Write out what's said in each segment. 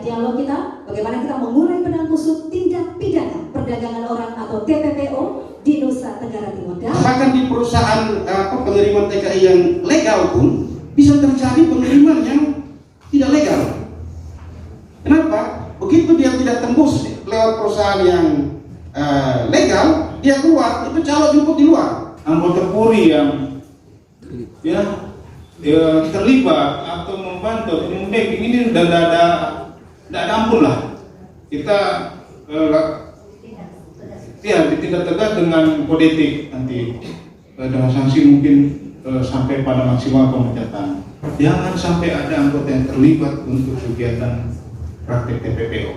dialog kita bagaimana kita mengurai benang kusut tindak pidana perdagangan orang atau TPPO di Nusa Tenggara Timur. Bahkan di perusahaan pengiriman TKI yang legal pun bisa terjadi pengiriman yang tidak legal. Kenapa? Begitu dia tidak tembus lewat perusahaan yang legal, dia keluar, itu calo jemput di luar. Anggota Polri yang terlibat atau membantu atau membacking ini sudah tidak ada ampun lah. Kita ditindak tegas dengan kode etik nanti dengan sanksi mungkin sampai pada maksimal pemecatan. Jangan sampai ada anggota yang terlibat untuk kegiatan praktek TPPO.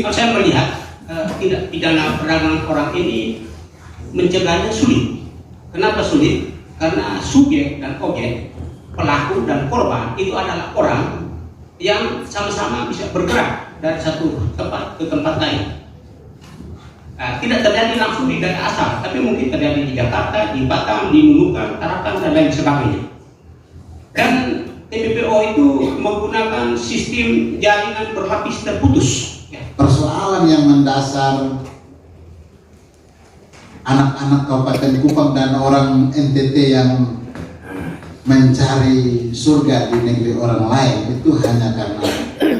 Saya melihat tidak pidana perdagangan orang ini mencegahnya sulit. Kenapa sulit? Karena subjek dan objek, pelaku dan korban itu adalah orang yang sama-sama bisa bergerak dari satu tempat ke tempat lain. Tidak terjadi langsung di daerah asal, tapi mungkin terjadi di Jakarta, di Batam, di Nunukan, Tarakan, dan lain sebagainya. Dan TPPO itu menggunakan sistem jaringan berlapis terputus. Persoalan yang mendasar anak-anak Kabupaten Kupang dan orang NTT yang mencari surga di negeri orang lain itu hanya karena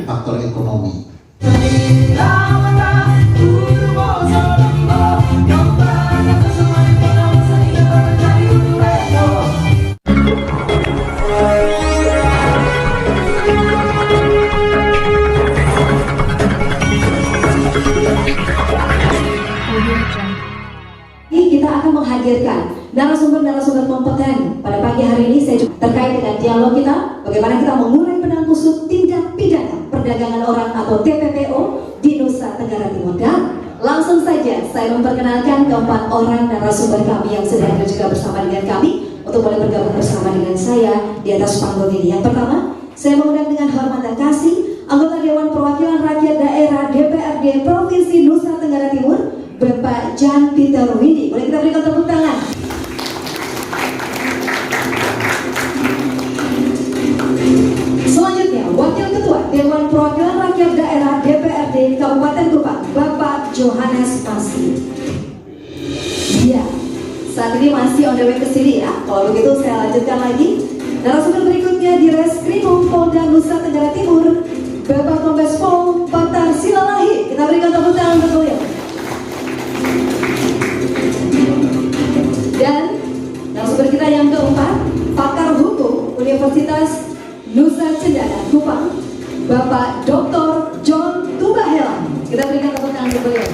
faktor ekonomi. Kita akan menghadirkan narasumber-narasumber kompeten pada pagi hari ini terkait dengan dialog kita bagaimana kita mengurai benang kusut tindak pidana perdagangan orang atau TPPO di Nusa Tenggara Timur. Dan langsung saja saya memperkenalkan keempat orang narasumber kami yang sedang juga bersama dengan kami untuk boleh bergabung bersama dengan saya di atas panggung ini. Yang pertama, saya mengundang dengan hormat dan kasih anggota Dewan Perwakilan Rakyat Daerah DPRD Provinsi Nusa Tenggara Timur, Bapak Jan Peter Widi. Boleh kita berikan tepuk tangan. Selanjutnya, Wakil Ketua Dewan Perwakilan Rakyat Daerah DPRD Kabupaten Kupang, Bapak Johannes Masih. Iya, saat ini masih on the way ke sini ya. Kalau begitu saya lanjutkan lagi. Narasumber berikutnya di Reskrimum Polda Nusa Tenggara Timur, Bapak Kombes Pol Patar Silalahi. Kita berikan tepuk tangan untuk beliau. Dan narasumber kita yang keempat, pakar hukum Universitas Nusa Tenggara Kupang, Bapak Dr. John Tubahelan. Kita berikan tepuk tangan untuk beliau.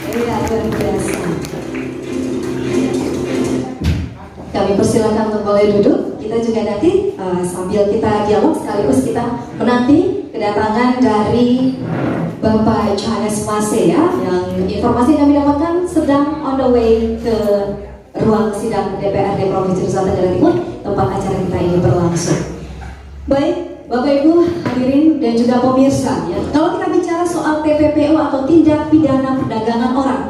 Ini luar biasa. Kami persilakan untuk boleh duduk. Kita juga nanti sambil kita dialog sekaligus kita menanti kedatangan dari Bapak Johannes Masih ya, yang informasi yang kami dapatkan sedang on the way ke ruang sidang DPRD Provinsi Nusa Tenggara Timur, tempat acara kita ini berlangsung. Baik, Bapak Ibu hadirin dan juga pemirsa ya, kalau kita bicara soal TPPO atau tindak pidana perdagangan orang,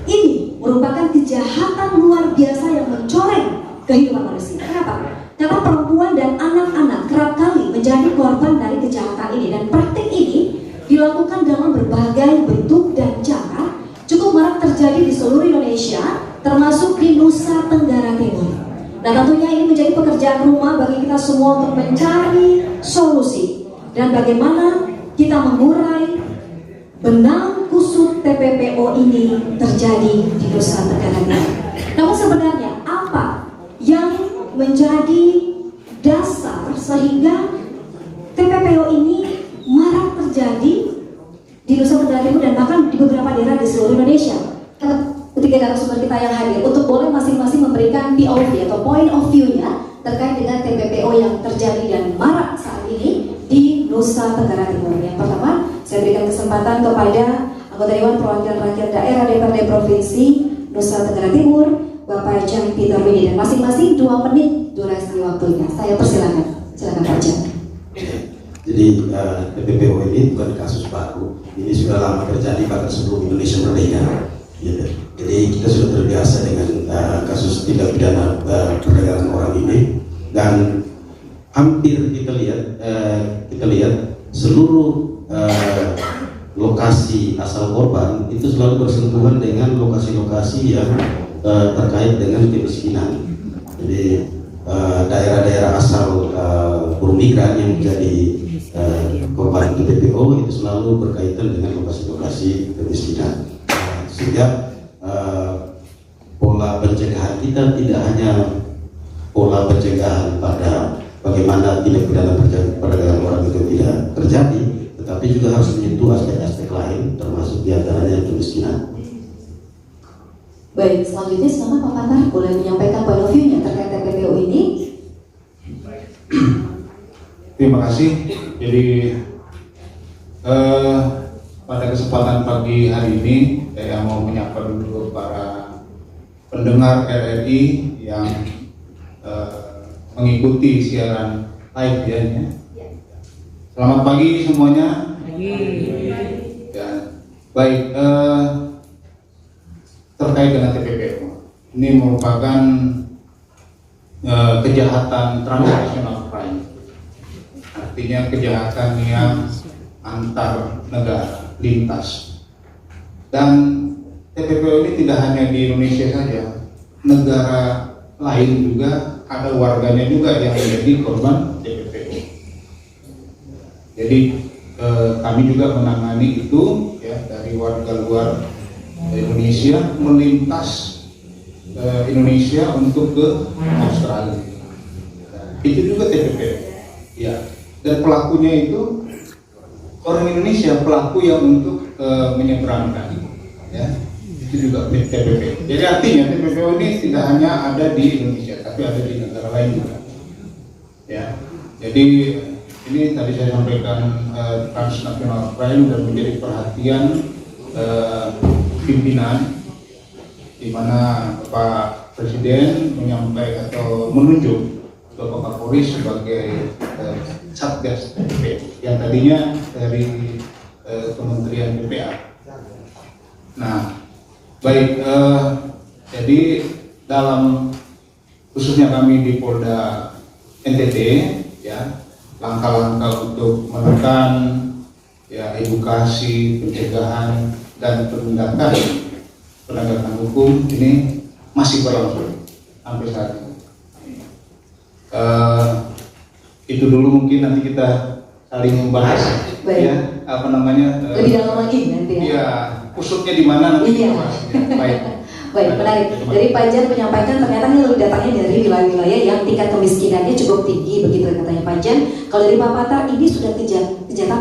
ini merupakan kejahatan luar biasa yang mencoreng kehidupan manusia. Kenapa? Karena perempuan dan anak-anak kerap kali menjadi korban dari kejahatan ini, dan praktik ini dilakukan dalam berbagai bentuk dan cara, cukup marak terjadi di seluruh Indonesia, termasuk di Nusa Tenggara Timur. Nah, tentunya ini menjadi pekerjaan rumah bagi kita semua untuk mencari solusi dan bagaimana kita mengurai benang kusut TPPO ini terjadi di Nusa Tenggara Timur. Namun sebenarnya apa yang menjadi dasar sehingga TPPO ini marak terjadi di Nusa Tenggara Timur dan bahkan di beberapa daerah di seluruh Indonesia? Ketiga narasumber kita yang hadir untuk boleh masing-masing memberikan POV atau point of view-nya terkait dengan TPPO yang terjadi dan marak saat ini di Nusa Tenggara Timur. Yang pertama, saya berikan kesempatan kepada anggota Dewan Perwakilan Rakyat Daerah DPRD Provinsi Nusa Tenggara Timur, Bapak Jan Peter Widi, dan masing-masing 2 menit durasi waktunya. Saya persilakan. Silakan Pak Jan. Jadi TPPO ini bukan kasus baru. Ini sudah lama terjadi bahkan sebelum Indonesia merdeka. Ya, jadi kita sudah terbiasa dengan kasus tindak pidana perdagangan orang ini, dan hampir kita lihat seluruh lokasi asal korban itu selalu bersentuhan dengan lokasi-lokasi yang terkait dengan kemiskinan. Jadi daerah-daerah asal buruh migran yang menjadi korban TPPO itu selalu berkaitan dengan lokasi-lokasi kemiskinan. Sehingga pola pencegahan kita tidak hanya pola pencegahan pada bagaimana tindak pidana perdagangan orang itu tidak terjadi, tetapi juga harus menyentuh aspek-aspek lain, termasuk diantaranya kemiskinan. Baik, selanjutnya silakan Pak Fatar boleh menyampaikan point of view-nya terkait TPPO ini. Terima kasih. Jadi pada kesempatan pagi hari ini saya mau menyapa dulu para pendengar RRI yang mengikuti siaran live ya. Selamat pagi semuanya. Ya, baik. Terkait dengan TPPO, ini merupakan kejahatan transnational crime. Artinya kejahatan yang antar negara lintas. Dan TPPO ini tidak hanya di Indonesia saja, negara lain juga ada warganya juga yang menjadi korban TPPO. Jadi kami juga menangani itu ya, dari warga luar Indonesia melintas Indonesia untuk ke Australia. Itu juga TPPO. Ya. Dan pelakunya itu orang Indonesia, pelaku yang untuk menyeberangkan. Ya. Itu juga TPPO. Jadi artinya TPPO ini tidak hanya ada di Indonesia, tapi ada di negara lain juga. Ya. Jadi ini tadi saya sampaikan transnational crime dan menjadi perhatian pimpinan, di mana Pak Presiden menyampaikan atau menunjuk Bapak Kapolri sebagai Satgas TPPO yang tadinya dari Kementerian PPA. Nah, baik, jadi dalam khususnya kami di Polda NTT, ya, langkah-langkah untuk menekan, ya, edukasi, pencegahan dan penindakan penegakan hukum ini masih berlangsung sampai saat ini. Itu dulu, mungkin nanti kita saling membahas. Baik. Ya, apa namanya? Lebih dalam lagi nanti ya. Iya, pusuknya di mana nanti Iya. kita bahas. Ya, baik. Baik, menarik. Dari Pak Jan menyampaikan ternyata ini datangnya dari wilayah-wilayah yang tingkat kemiskinannya cukup tinggi, begitu katanya Pak Jan. Kalau dari Pak Fatar ini sudah kejahatan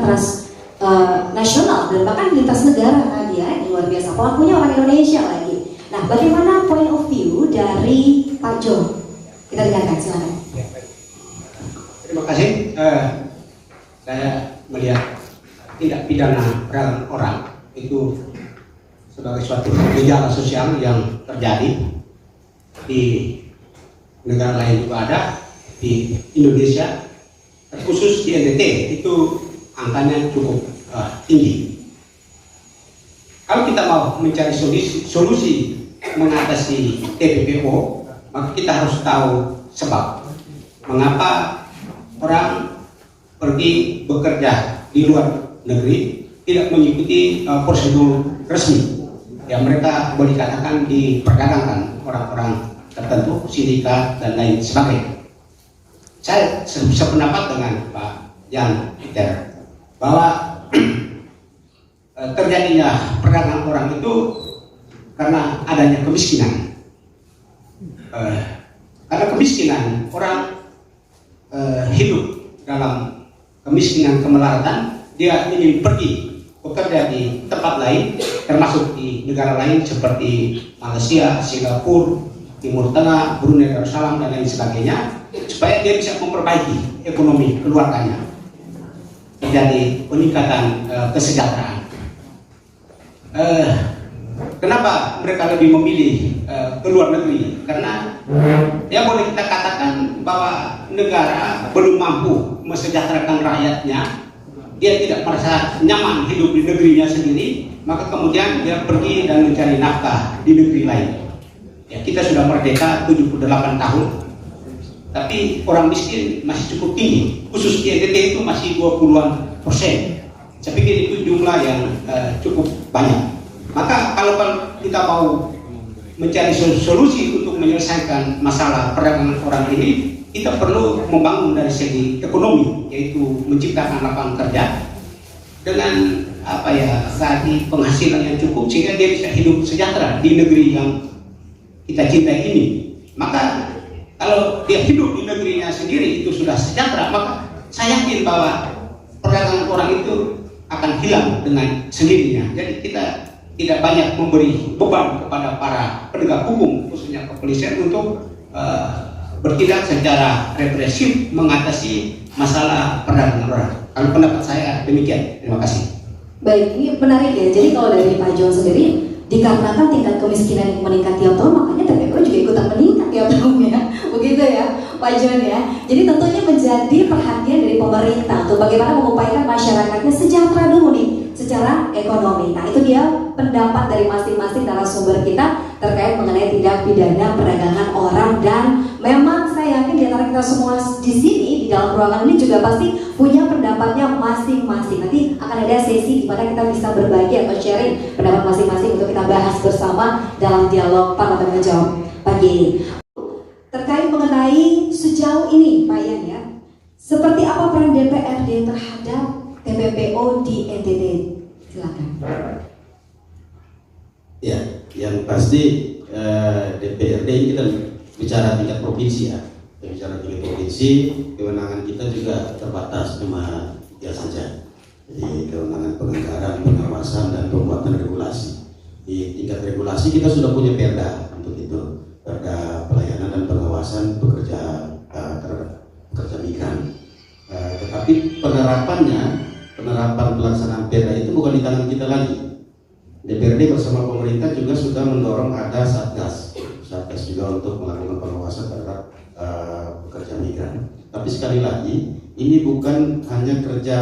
nasional dan bahkan lintas negara tadi ya, yang luar biasa. Pelakunya orang Indonesia lagi. Nah, bagaimana point of view dari Pak Jo? Kita dengarkan, silakan. Terima kasih. Saya melihat tindak pidana perdagangan orang itu sebagai suatu gejala sosial yang terjadi di negara lain juga ada, di Indonesia, khusus di NTT itu angkanya cukup tinggi. Kalau kita mau mencari solusi mengatasi TPPO, maka kita harus tahu sebab mengapa orang pergi bekerja di luar negeri tidak mengikuti prosedur resmi. Ya, mereka boleh dikatakan diperdagangkan orang-orang tertentu, sindikat dan lain sebagainya. Saya sependapat dengan Pak Jan Peter bahwa terjadinya perdagangan orang itu karena adanya kemiskinan. Karena kemiskinan, orang hidup dalam kemiskinan kemelaratan, dia ingin pergi bekerja di tempat lain, termasuk di negara lain seperti Malaysia, Singapura, Timur Tengah, Brunei Darussalam dan lain sebagainya, supaya dia bisa memperbaiki ekonomi keluarganya, terjadi peningkatan kesejahteraan. Kenapa mereka lebih memilih ke luar negeri? Karena ya boleh kita katakan bahwa negara belum mampu mesejahterakan rakyatnya. Dia tidak merasa nyaman hidup di negerinya sendiri, maka kemudian dia pergi dan mencari nafkah di negeri lain. Ya, kita sudah merdeka 78 tahun, tapi orang miskin masih cukup tinggi, khusus di NTT itu masih 20%. Saya pikir itu jumlah yang cukup banyak. Maka kalau kita mau mencari solusi untuk menyelesaikan masalah perdagangan orang ini, kita perlu membangun dari segi ekonomi, yaitu menciptakan lapangan kerja dengan gaji penghasilan yang cukup sehingga dia bisa hidup sejahtera di negeri yang kita cintai ini. Maka kalau dia hidup di negerinya sendiri itu sudah sejahtera, maka saya yakin bahwa perdagangan orang itu akan hilang dengan sendirinya. Jadi kita tidak banyak memberi beban kepada para penegak hukum, khususnya kepolisian, untuk bertindak secara represif mengatasi masalah perdagangan orang. Kalau pendapat saya demikian. Terima kasih. Baik, ini menarik ya. Jadi kalau dari Pak John sendiri, dikarenakan tingkat kemiskinan yang meningkat tiap tahun, makanya TPPO juga ikutan meningkat tiap tahunnya, begitu ya Pak John ya. Jadi tentunya menjadi perhatian dari pemerintah untuk bagaimana mengupayakan masyarakatnya sejahtera dulu nih secara ekonomi. Nah itu dia pendapat dari masing-masing narasumber kita terkait mengenai tindak pidana perdagangan orang, dan memang saya yakin di antara kita semua di sini di dalam ruangan ini juga pasti punya pendapatnya masing-masing. Nanti akan ada sesi di mana kita bisa berbagi atau sharing pendapat masing-masing untuk kita bahas bersama dalam dialog Parlemen Menjawab pagi ini. Terkait mengenai sejauh ini Pak Ian ya, seperti apa peran DPRD terhadap TPPO di NTT? Silakan. Ya, yang pasti DPRD ini kita bicara tingkat provinsi ya. Kita bicara tingkat provinsi, kewenangan kita juga terbatas cuma 3 saja. Jadi kewenangan penganggaran, pengawasan, dan pembuatan regulasi. Di tingkat regulasi kita sudah punya perda untuk itu, perda pelayanan dan pengawasan pekerja migran. Tetapi penerapan pelaksanaan perda itu bukan di tangan kita lagi. DPRD bersama pemerintah juga sudah mendorong ada satgas juga untuk melakukan pengawasan terhadap pekerja migran. Tapi sekali lagi, ini bukan hanya kerja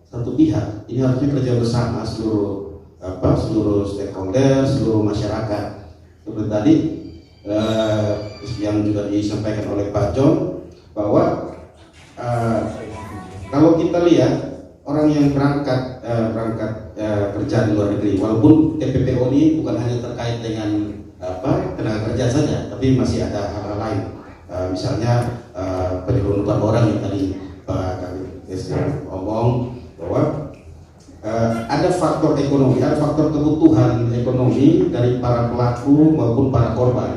satu pihak, ini harusnya kerja bersama seluruh stakeholder, seluruh masyarakat. Seperti tadi yang juga disampaikan oleh Pak John, bahwa kalau kita lihat orang yang berangkat kerja di luar negeri, walaupun TPPO ini bukan hanya terkait dengan tenaga kerja saja, tapi masih ada hal-hal lain, misalnya penyelundupan orang yang tadi Pak Kabit ngomong bahwa ada faktor ekonomi, ada faktor kebutuhan ekonomi dari para pelaku maupun para korban,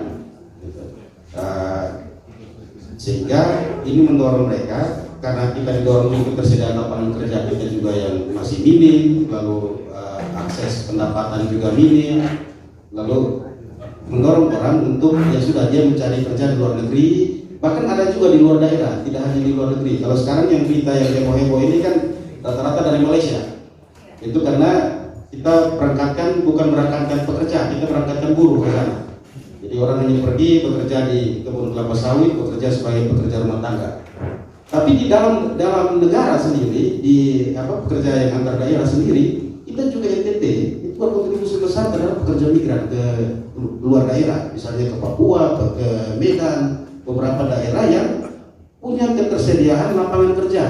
sehingga ini mendorong mereka. Karena kita didorong untuk ketersediaan lapangan kerja kita juga yang masih minim, lalu akses pendapatan juga minim, lalu mendorong orang untuk ya sudah dia mencari kerja di luar negeri, bahkan ada juga di luar daerah, tidak hanya di luar negeri. Kalau sekarang yang berita yang heboh-heboh ini kan rata-rata dari Malaysia, itu karena kita bukan berangkatkan pekerja, kita berangkatkan buruh ke sana. Jadi orang hanya pergi bekerja di kebun kelapa sawit, bekerja sebagai pekerja rumah tangga. Tapi di dalam negara sendiri, di pekerja yang antar daerah sendiri, kita juga NTT itu berkontribusi besar terhadap pekerja migran ke luar daerah, misalnya ke Papua, ke Medan, beberapa daerah yang punya ketersediaan lapangan kerja.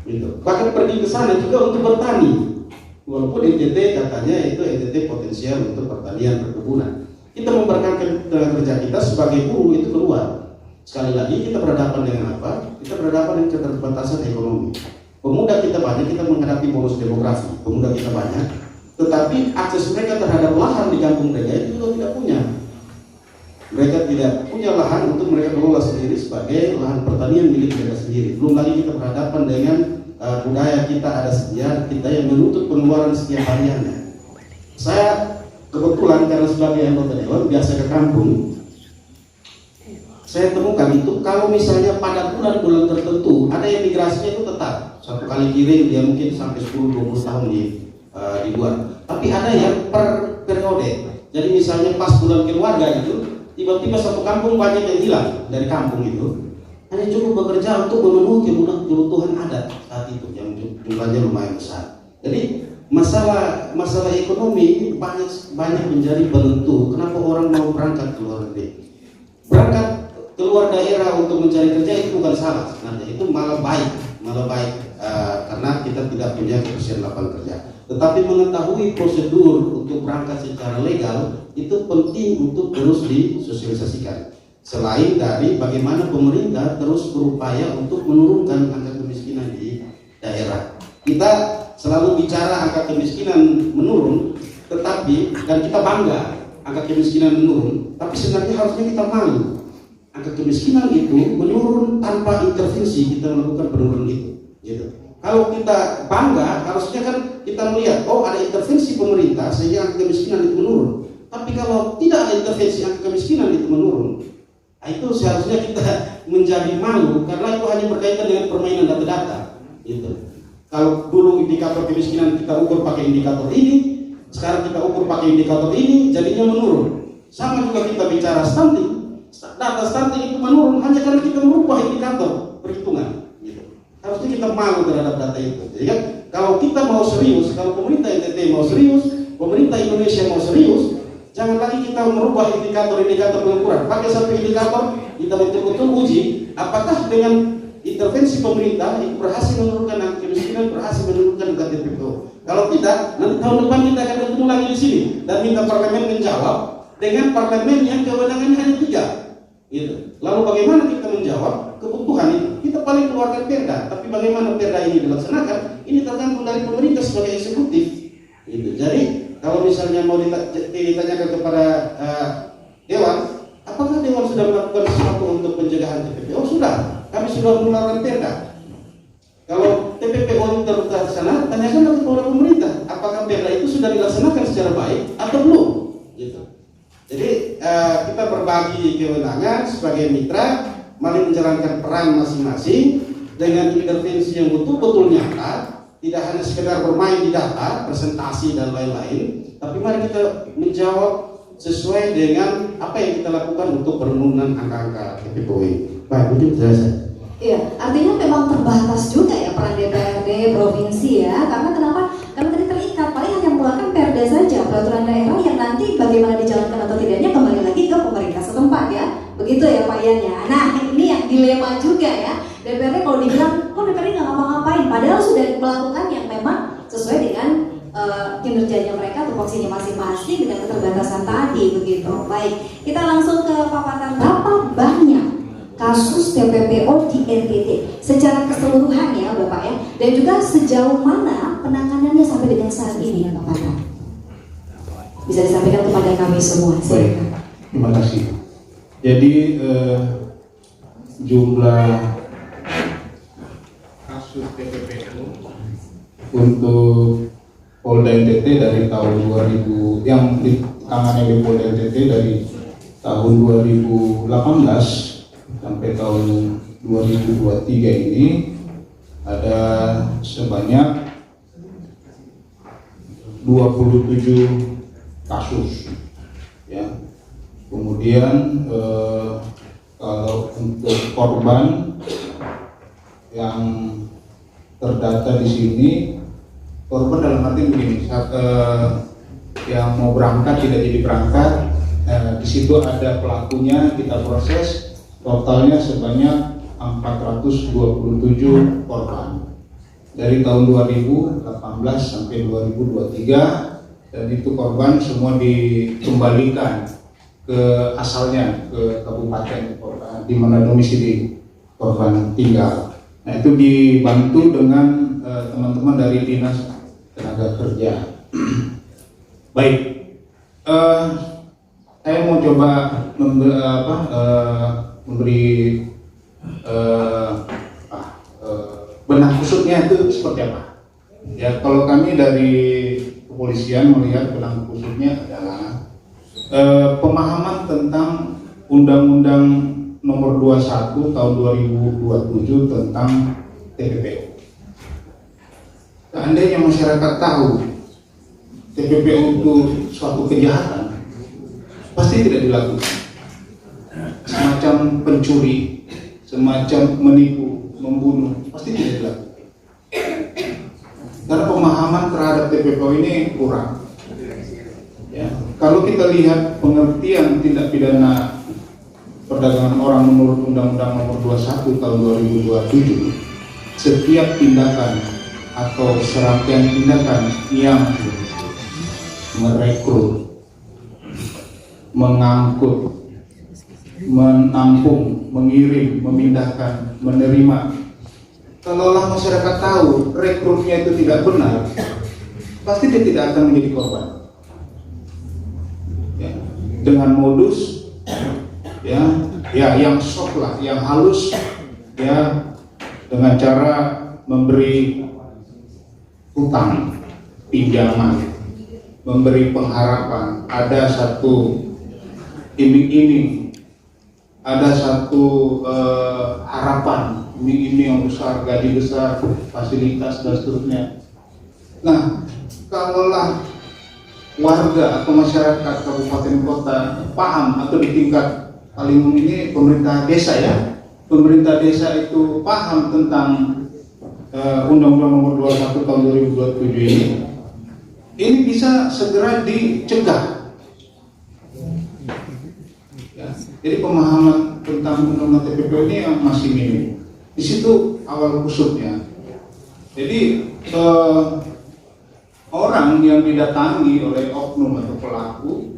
Gitu. Bahkan pergi ke sana juga untuk bertani, walaupun NTT katanya itu NTT potensial untuk pertanian, perkebunan. Kita memberangkatkan tenaga kerja kita sebagai buruh itu keluar. Sekali lagi kita berhadapan dengan apa? Kita berhadapan dengan keterbatasan ekonomi. Pemuda kita banyak, kita menghadapi bonus demografi. Pemuda kita banyak, tetapi akses mereka terhadap lahan di kampung mereka itu juga tidak punya. Mereka tidak punya lahan untuk mereka kelola sendiri sebagai lahan pertanian milik mereka sendiri. Belum lagi kita berhadapan dengan budaya kita ada sejarah kita yang menuntut pengeluaran setiap hariannya. Saya kebetulan karena sebagai anggota dewan biasa ke kampung. Saya temukan itu kalau misalnya pada bulan-bulan tertentu ada yang migrasinya itu tetap satu kali kirim dia mungkin sampai 10-20 tahun di luar. Tapi ada yang per periode. Jadi misalnya pas bulan keluarga itu tiba-tiba satu kampung banyak yang hilang dari kampung itu. Hanya cukup bekerja untuk memenuhi kebutuhan adat saat itu yang jumlahnya lumayan besar. Jadi masalah ekonomi ini banyak menjadi penentu kenapa orang mau berangkat ke luar negeri. Berangkat keluar daerah untuk mencari kerja itu bukan salah sebenarnya, itu malah baik karena kita tidak punya kepastian lapangan kerja. Tetapi mengetahui prosedur untuk berangkat secara legal itu penting untuk terus disosialisasikan. Selain dari bagaimana pemerintah terus berupaya untuk menurunkan angka kemiskinan di daerah. Kita selalu bicara angka kemiskinan menurun, tetapi dan kita bangga angka kemiskinan menurun, tapi sebenarnya harusnya kita malu. Angka kemiskinan itu menurun tanpa intervensi kita melakukan penurunan itu. Gitu. Kalau kita bangga, harusnya kan kita melihat, oh ada intervensi pemerintah sehingga angka kemiskinan itu menurun. Tapi kalau tidak ada intervensi angka kemiskinan itu menurun, itu seharusnya kita menjadi malu karena itu hanya berkaitan dengan permainan data-data. Gitu. Kalau dulu indikator kemiskinan kita ukur pakai indikator ini, sekarang kita ukur pakai indikator ini, jadinya menurun. Sama juga kita bicara stunting, data stunting itu menurun hanya karena kita merubah indikator perhitungan. Gitu. Harusnya kita malu terhadap data itu. Jadi kan, kalau kita mau serius, kalau pemerintah NTT mau serius, pemerintah Indonesia mau serius, jangan lagi kita merubah indikator-indikator pengukuran. Pakai satu indikator, kita betul-betul uji apakah dengan intervensi pemerintah itu berhasil menurunkan angka kemiskinan, berhasil menurunkan angka TPPO. Kalau tidak, nanti tahun depan kita akan bertemu lagi di sini dan minta parlemen menjawab dengan parlemen yang kewenangannya hanya 3. Gitu. Lalu bagaimana kita menjawab kebutuhan itu? Kita paling keluarkan perda, tapi bagaimana perda ini dilaksanakan? Ini tergantung dari pemerintah sebagai eksekutif. Gitu. Jadi kalau misalnya mau ditanyakan kepada Dewan, apakah Dewan sudah melakukan sesuatu untuk pencegahan TPPO? Sudah. Kami sudah mengeluarkan perda. Kalau TPPO itu terlaksana, tanyakanlah kepada pemerintah, apakah perda itu sudah dilaksanakan secara baik atau belum? Gitu. Jadi kita berbagi kewenangan sebagai mitra, mari menjalankan peran masing-masing dengan intervensi yang betul-betul nyata, tidak hanya sekedar bermain di data, presentasi dan lain-lain, tapi mari kita menjawab sesuai dengan apa yang kita lakukan untuk penurunan angka-angka TPPO ini. Baik, mungkin selesai. Iya, artinya memang terbatas juga ya peran DPRD provinsi ya. Karena kenapa? Karena tadi terikat, paling hanya mengeluarkan perda saja, peraturan daerah yang nanti bagaimana dijalankan atau tidaknya kembali lagi ke pemerintah setempat ya. Begitu ya Pak Ian ya. Nah ini yang dilema juga ya. DPRD kalau dibilang, kok DPRD nggak ngapa-ngapain? Padahal sudah melakukan yang memang sesuai dengan kinerjanya mereka, tupoksinya masing-masing dengan keterbatasan tadi begitu. Baik, kita langsung ke paparan berapa banyak kasus TPPO di NTT secara keseluruhan ya Bapak ya, dan juga sejauh mana penanganannya sampai dengan saat ini ya Bapak? Bisa disampaikan kepada kami semua. Baik, terima kasih. Jadi jumlah kasus TPPO untuk Polda NTT dari tahun 2000 yang ditangani oleh Polda NTT dari tahun 2018 sampai tahun 2023 ini ada sebanyak 27 kasus ya. Kemudian kalau untuk korban yang terdata di sini, korban dalam arti begini, yang mau berangkat tidak jadi berangkat, di situ ada pelakunya, kita proses. Totalnya sebanyak 427 korban dari tahun 2018 sampai 2023, dan itu korban semua dikembalikan ke asalnya, ke kabupaten di mana domisili korban tinggal. Nah itu dibantu dengan teman-teman dari Dinas Tenaga Kerja. Baik, saya mau coba memberi benang kusutnya itu seperti apa. Ya, kalau kami dari kepolisian melihat benang kusutnya adalah pemahaman tentang Undang-Undang Nomor 21 Tahun 2027 tentang TPPO. Seandainya masyarakat tahu TPPO itu suatu kejahatan, pasti tidak dilakukan. Semacam pencuri, semacam menipu, membunuh, pasti tidak dilakukan. Karena pemahaman terhadap TPPO ini kurang. Ya, kalau kita lihat pengertian tindak pidana perdagangan orang menurut Undang-Undang Nomor 21 Tahun 2027, setiap tindakan atau serangkaian tindakan yang merekrut, mengangkut, menampung, mengirim, memindahkan, menerima. Kalaulah masyarakat tahu rekrutnya itu tidak benar, pasti dia tidak akan menjadi korban. Ya, dengan modus yang soft lah, yang halus, ya, dengan cara memberi hutang, pinjaman, memberi pengharapan, ada satu iming-iming, ada satu harapan, iming-iming yang besar, gaji besar, fasilitas dan seterusnya. Nah, kalaulah warga atau masyarakat kabupaten kota paham, atau di tingkat paling ini pemerintah desa ya, pemerintah desa itu paham tentang Undang-Undang Nomor 21 Tahun 2027 ini bisa segera dicegah. Ya, jadi pemahaman tentang Undang-Undang TPPO ini yang masih minim. Di situ awal kusutnya. Jadi orang yang didatangi oleh oknum atau pelaku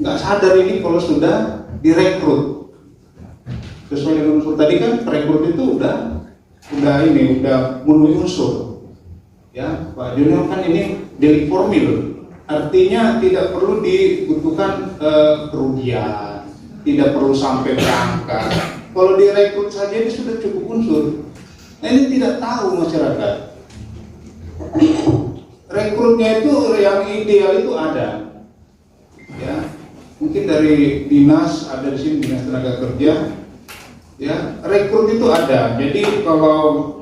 nggak sadar ini kalau sudah direkrut. Sesuai dengan unsur tadi kan, rekrut itu udah memenuhi unsur. Ya, Pak Junior kan ini delik formil, artinya tidak perlu dibutuhkan kerugian, tidak perlu sampai berangkat. Kalau direkrut saja ini sudah cukup unsur. Nah, ini tidak tahu masyarakat. Rekrutnya itu yang ideal itu ada, ya. Mungkin dari dinas, ada di sini dinas tenaga kerja. Ya, rekrut itu ada. Jadi kalau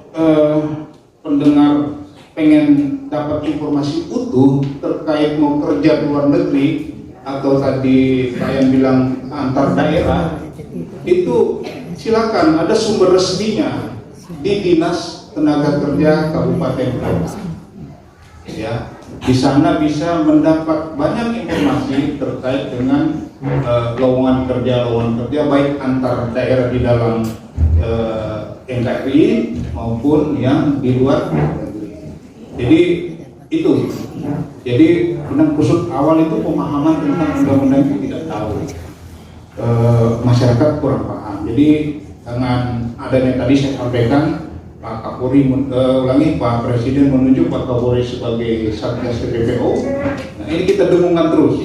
pendengar pengen dapat informasi utuh terkait mau kerja di luar negeri atau tadi kalian bilang antar daerah, itu silakan, ada sumber resminya di Dinas Tenaga Kerja Kabupaten Kota. Ya, di sana bisa mendapat banyak informasi terkait dengan lowongan kerja baik antar daerah di dalam NKRI maupun yang di luar negeri. Jadi itu. Jadi benang kusut awal itu pemahaman tentang undang-undang itu tidak tahu. Masyarakat kurang paham. Jadi dengan adanya tadi saya sampaikan, Pak Kapolri Pak Presiden menunjuk Pak Kapolri sebagai Satgas TPPO. Nah, ini kita dengungkan terus.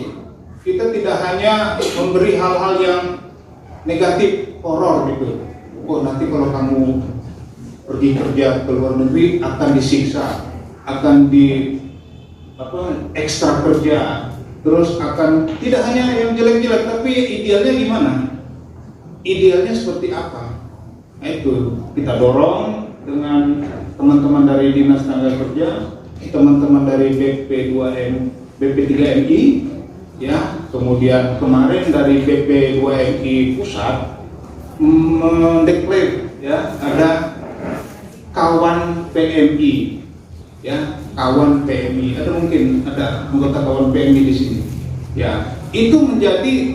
Kita tidak hanya memberi hal-hal yang negatif, horor gitu. Oh, nanti kalau kamu pergi kerja ke luar negeri akan disiksa, akan ekstra kerja, terus akan tidak hanya yang jelek-jelek, tapi idealnya gimana? Idealnya seperti apa? Nah, itu kita dorong dengan teman-teman dari Dinas Tenaga Kerja, teman-teman dari BP3MI, ya, kemudian kemarin dari BP2MI pusat mendeklar, ya, ada kawan PMI, ya, kawan PMI, ada mungkin ada anggota kawan PMI di sini, ya, itu menjadi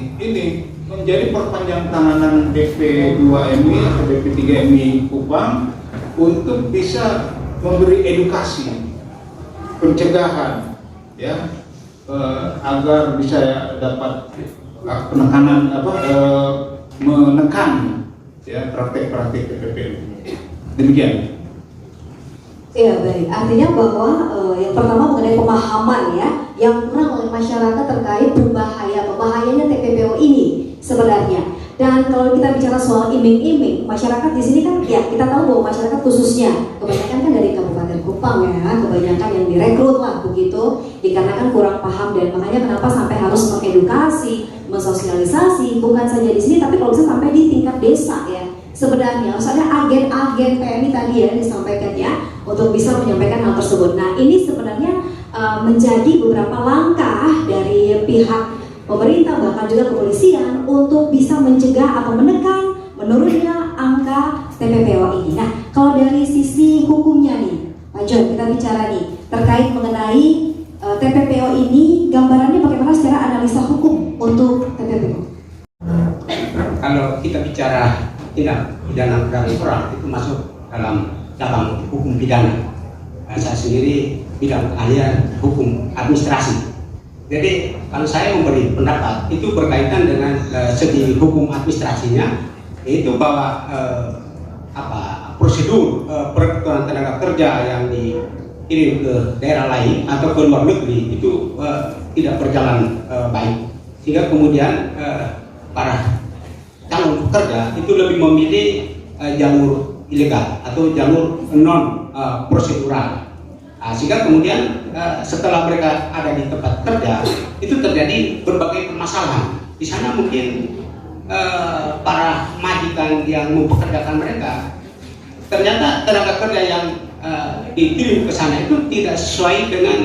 perpanjang tanganan BP2MI atau BP3MI Kupang untuk bisa memberi edukasi, pencegahan, ya, agar bisa dapat penekanan menekan, ya, praktek-praktek TPPO. Demikian. Ya, baik. Artinya bahwa yang pertama mengenai pemahaman ya, yang kurang oleh masyarakat terkait bahayanya TPPO ini sebenarnya. Dan kalau kita bicara soal iming-iming, masyarakat di sini kan ya kita tahu bahwa masyarakat khususnya kebanyakan kan dari Kabupaten Kupang ya, kebanyakan yang direkrut lah begitu, dikarenakan kurang paham, dan makanya kenapa sampai harus mengedukasi, mensosialisasi, bukan saja di sini tapi kalau bisa sampai di tingkat desa ya. Sebenarnya harus ada agen-agen PMI tadi ya disampaikan ya, untuk bisa menyampaikan hal tersebut. Nah, ini sebenarnya menjadi beberapa langkah dari pihak pemerintah bahkan juga kepolisian untuk bisa mencegah atau menekan menurunnya angka TPPO ini. Nah, kalau dari sisi hukumnya nih, Pak John, kita bicara nih terkait mengenai TPPO ini, gambarannya bagaimana secara analisa hukum untuk TPPO? Kalau kita bicara tindak pidana perdagangan orang, itu masuk dalam cabang hukum pidana. Saya sendiri bidang keahlian hukum administrasi. Jadi kalau saya memberi pendapat itu berkaitan dengan segi hukum administrasinya, yaitu bahwa prosedur perekrutan tenaga kerja yang dikirim ke daerah lain atau ke luar negeri itu tidak berjalan baik, sehingga kemudian para calon pekerja itu lebih memilih jalur ilegal atau jalur non prosedural. Sehingga kemudian setelah mereka ada di tempat kerja itu terjadi berbagai permasalahan. Di sana mungkin para majikan yang mempekerjakan mereka, ternyata tenaga kerja yang dikirim ke sana itu tidak sesuai dengan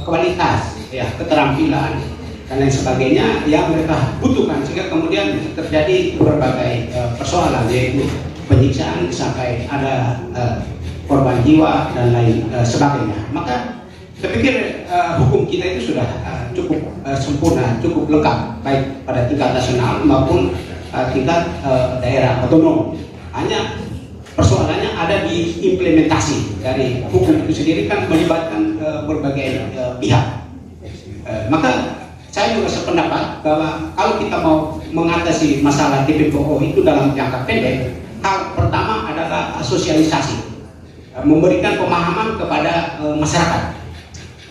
kualitas, ya, keterampilan dan lain sebagainya yang mereka butuhkan, sehingga kemudian terjadi berbagai persoalan, yaitu penyiksaan sampai ada korban jiwa dan lain sebagainya. Maka saya pikir hukum kita itu sudah cukup sempurna, cukup lengkap, baik pada tingkat nasional maupun tingkat daerah otonom. Hanya persoalannya ada di implementasi dari hukum itu sendiri, kan melibatkan berbagai pihak. Maka saya juga sependapat bahwa kalau kita mau mengatasi masalah TPPO itu dalam jangka pendek, hal pertama adalah sosialisasi, memberikan pemahaman kepada masyarakat.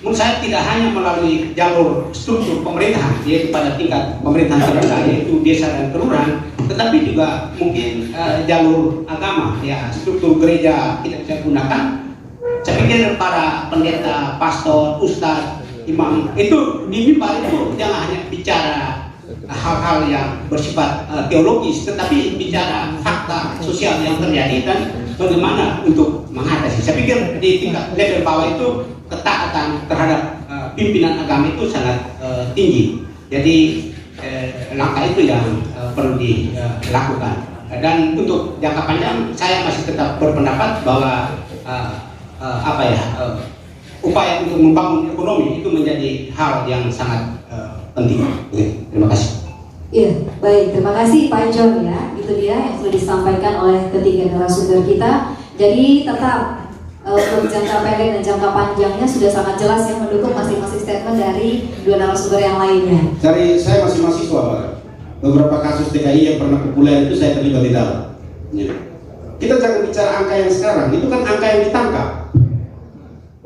Menurut saya tidak hanya melalui jalur struktur pemerintahan, yaitu pada tingkat pemerintahan terdekat, yaitu desa dan kelurahan, tetapi juga mungkin jalur agama, ya, struktur gereja kita bisa gunakan. Saya pikir para pendeta, pastor, ustadz, imam itu di mimbar itu jangan hanya bicara hal-hal yang bersifat teologis, tetapi bicara fakta sosial yang terjadi dan bagaimana untuk mengatasi. Saya pikir di tingkat level bawah itu ketaatan terhadap pimpinan agama itu sangat tinggi. Jadi langkah itu yang perlu dilakukan. Dan untuk jangka panjang saya masih tetap berpendapat bahwa upaya untuk membangun ekonomi itu menjadi hal yang sangat penting. Terima kasih. Iya, baik. Terima kasih Pak John, ya. Itu dia yang sudah disampaikan oleh ketiga narasumber kita. Jadi tetap untuk jangka pendek dan jangka panjangnya sudah sangat jelas yang mendukung masing-masing statement dari dua narasumber yang lainnya. Dari saya masih mahasiswa, Pak. Beberapa kasus TKI yang pernah populer itu saya terlibat di dalam. Kita jangan bicara angka yang sekarang, itu kan angka yang ditangkap.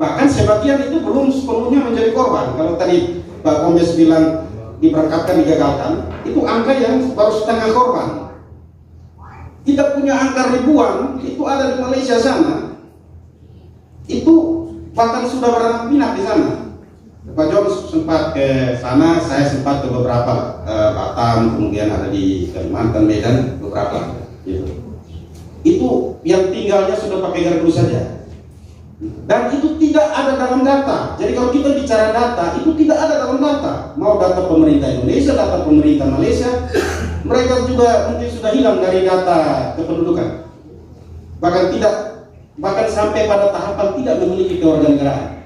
Bahkan sebagian itu belum sepenuhnya menjadi korban. Kalau tadi Pak Kombes bilang diberangkatkan, digagalkan, itu angka yang baru setengah korban. Kita punya angka ribuan, itu ada di Malaysia sana. Itu bahkan sudah beranak pinak di sana. Pak John sempat ke sana, saya sempat ke beberapa, Batam, kemudian ada di Kalimantan, Medan, beberapa. Gitu. Itu yang tinggalnya sudah pakai gardu saja. Dan itu tidak ada dalam data. Jadi kalau kita bicara data, itu tidak ada dalam data. Mau data pemerintah Indonesia, data pemerintah Malaysia, mereka juga mungkin sudah hilang dari data kependudukan. Bahkan sampai pada tahapan tidak memiliki kewarganegaraan.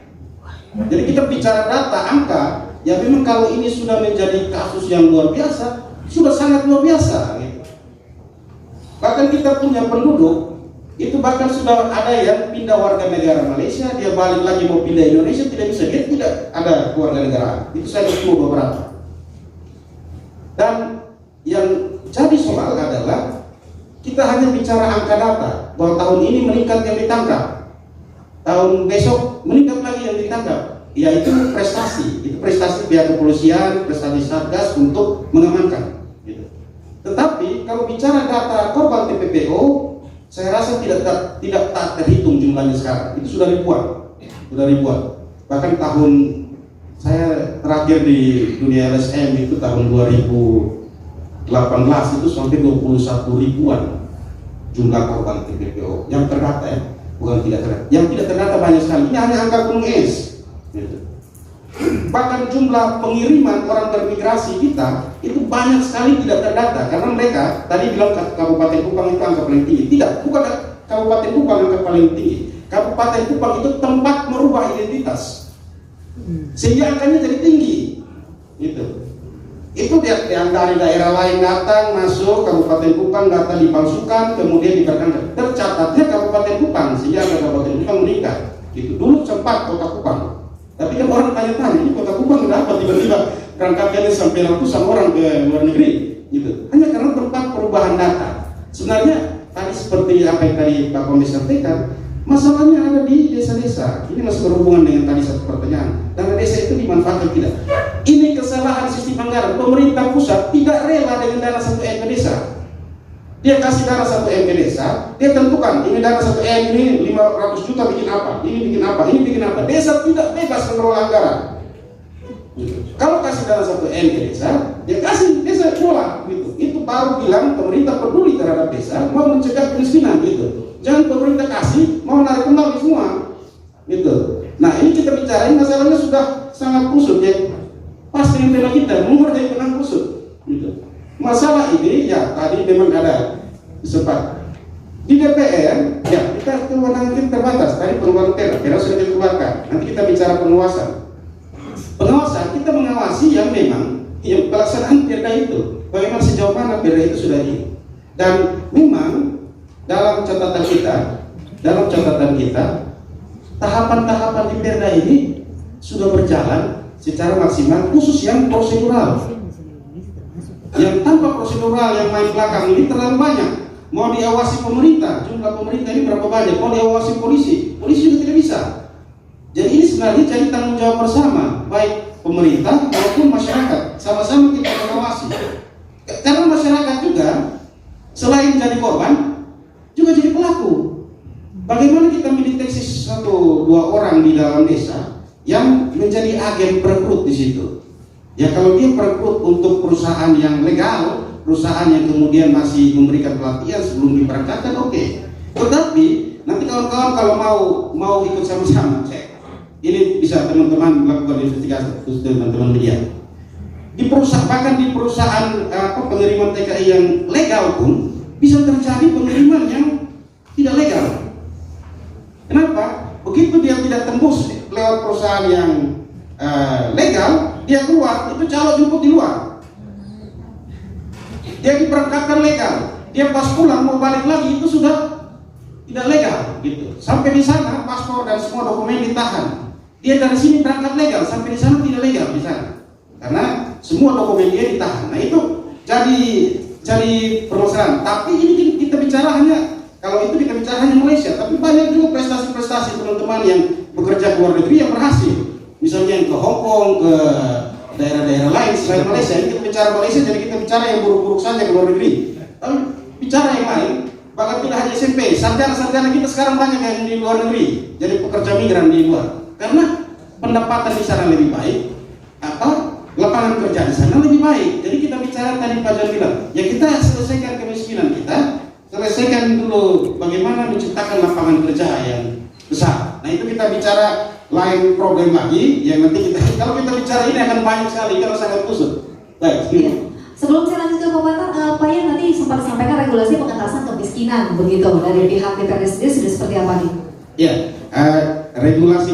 Jadi kita bicara data, angka, ya memang kalau ini sudah menjadi kasus yang luar biasa, sudah sangat luar biasa. Gitu. Bahkan kita punya penduduk, itu bahkan sudah ada yang pindah warga negara Malaysia, dia balik lagi mau pindah Indonesia, tidak bisa, dia tidak ada kewarganegaraan. Itu saya ketemu beberapa. Dan yang jadi soal adalah kita hanya bicara angka data, bahwa tahun ini meningkat yang ditangkap, tahun besok meningkat lagi yang ditangkap. Ya itu prestasi pihak kepolisian, prestasi Satgas untuk mengamankan. Gitu. Tetapi kalau bicara data korban TPPO, saya rasa tidak tak terhitung jumlahnya sekarang. Itu sudah ribuan. Bahkan tahun saya terakhir di dunia LSM itu tahun 2018 itu sampai 21 ribuan jumlah korban TPPO yang terdata, ya, bukan tidak terdata. Yang tidak terdata banyak sekali. Ini hanya angka gunung es. Gitu. Bahkan jumlah pengiriman orang bermigrasi kita itu banyak sekali tidak terdata, karena mereka tadi bilang Kabupaten Kupang itu angka paling tinggi. Tidak, bukan Kabupaten Kupang angka paling tinggi. Kabupaten Kupang itu tempat merubah identitas, sehingga angkanya jadi tinggi. Gitu. Itu yang dari daerah lain datang masuk Kabupaten Kupang, data dipalsukan, kemudian diberangkatkan. tercatatnya Kabupaten Kupang, sehingga ada Kabupaten Kupang meningkat. Itu dulu sempat Kota Kupang. Tapi kan orang tanya-tanya, ini Kota Kupang kenapa tiba-tiba berangkatnya sampai ratusan orang ke luar negeri? Gitu. Hanya karena tempat perubahan data. Sebenarnya tadi seperti apa yang tadi Pak Kombes sampaikan, masalahnya ada di desa-desa. Ini masih berhubungan dengan tadi satu pertanyaan. Dana desa itu dimanfaatkan tidak? Ini kesalahan sistem anggaran. Pemerintah pusat tidak rela dengan dana 1M ke desa. Dia kasih dana 1M ke desa, dia tentukan ini dana 1M ini 500 juta bikin apa, ini bikin apa, ini bikin apa. Desa tidak bebas mengelola anggaran. Kalau kasih dana 1M ke desa, dia kasih desa kelola gitu. Itu baru bilang pemerintah peduli terhadap desa, mau mencegah kemiskinan gitu. Jangan pemerintah kasih mau narik kembali semua gitu. Nah ini kita bicarain masalahnya sudah sangat kusut ya. Pas dengan tema kita mengurangi benang kusut gitu. Masalah ini ya tadi memang ada sempat di DPR ya kita kewenangan kita terbatas. Tadi pengeluaran TERA sudah dikeluarkan. Nanti kita bicara pengawasan. Pengawasan kita mengawasi yang memang yang pelaksanaan perda itu. Bagaimana sejauh mana perda itu sudah ini. Dan memang dalam catatan kita tahapan-tahapan di perda ini sudah berjalan secara maksimal, khusus yang prosedural. Yang tanpa prosedural yang main belakang ini terlalu banyak. Mau diawasi pemerintah, jumlah pemerintah ini berapa banyak? Mau diawasi polisi juga tidak bisa. Jadi ini sebenarnya jadi tanggung jawab bersama, baik pemerintah maupun masyarakat. Sama-sama kita mengawasi. Karena masyarakat juga selain jadi korban, juga jadi pelaku. Bagaimana kita mendeteksi 1-2 orang di dalam desa yang menjadi agen perekrut di situ? Ya kalau dia perekrut untuk perusahaan yang legal, perusahaan yang kemudian masih memberikan pelatihan sebelum diberangkatkan, oke. Tetapi nanti kawan-kawan kalau mau ikut sama-sama cek, ini bisa teman-teman melakukan investigasi, khusus teman-teman media. Di perusahaan, bahkan di perusahaan pengiriman TKI yang legal pun bisa terjadi pengiriman yang tidak legal. Kenapa? Begitu dia tidak tembus lewat perusahaan yang legal, dia keluar, itu calo jemput di luar. Dia diberangkatkan legal, dia pas pulang mau balik lagi itu sudah tidak legal gitu. Sampai di sana paspor dan semua dokumen ditahan. Dia dari sini berangkat legal, sampai di sana tidak legal di sana. Karena semua dokumen dia ditahan. Nah itu jadi permasalahan. Tapi ini kita bicara hanya, kalau itu kita bicara hanya Malaysia, tapi banyak juga prestasi-prestasi teman-teman yang bekerja ke luar negeri yang berhasil. Misalnya yang ke Hong Kong, ke daerah-daerah lain selain Malaysia. Ini kita bicara Malaysia, jadi kita bicara yang buruk-buruk saja ke luar negeri. Tapi bicara yang lain, bahkan tidak hanya SMP, sarjana-sarjana kita sekarang banyak yang di luar negeri, jadi pekerja migran di luar. Karena pendapatan di sana lebih baik, lapangan kerja di sana lebih baik. Jadi kita bicara tadi Pak Jan bilang, ya kita selesaikan kemiskinan kita, selesaikan dulu bagaimana menciptakan lapangan kerja yang besar. Nah itu kita bicara lain problem lagi yang nanti kita, kalau kita bicara ini akan banyak sekali kalau sangat kusut. Baik. Iya. Sebelum saya lanjut ke Pak Yan, nanti sempat sampaikan regulasi pengentasan kemiskinan begitu dari pihak DPRD sendiri sudah seperti apa nih? Ya, regulasi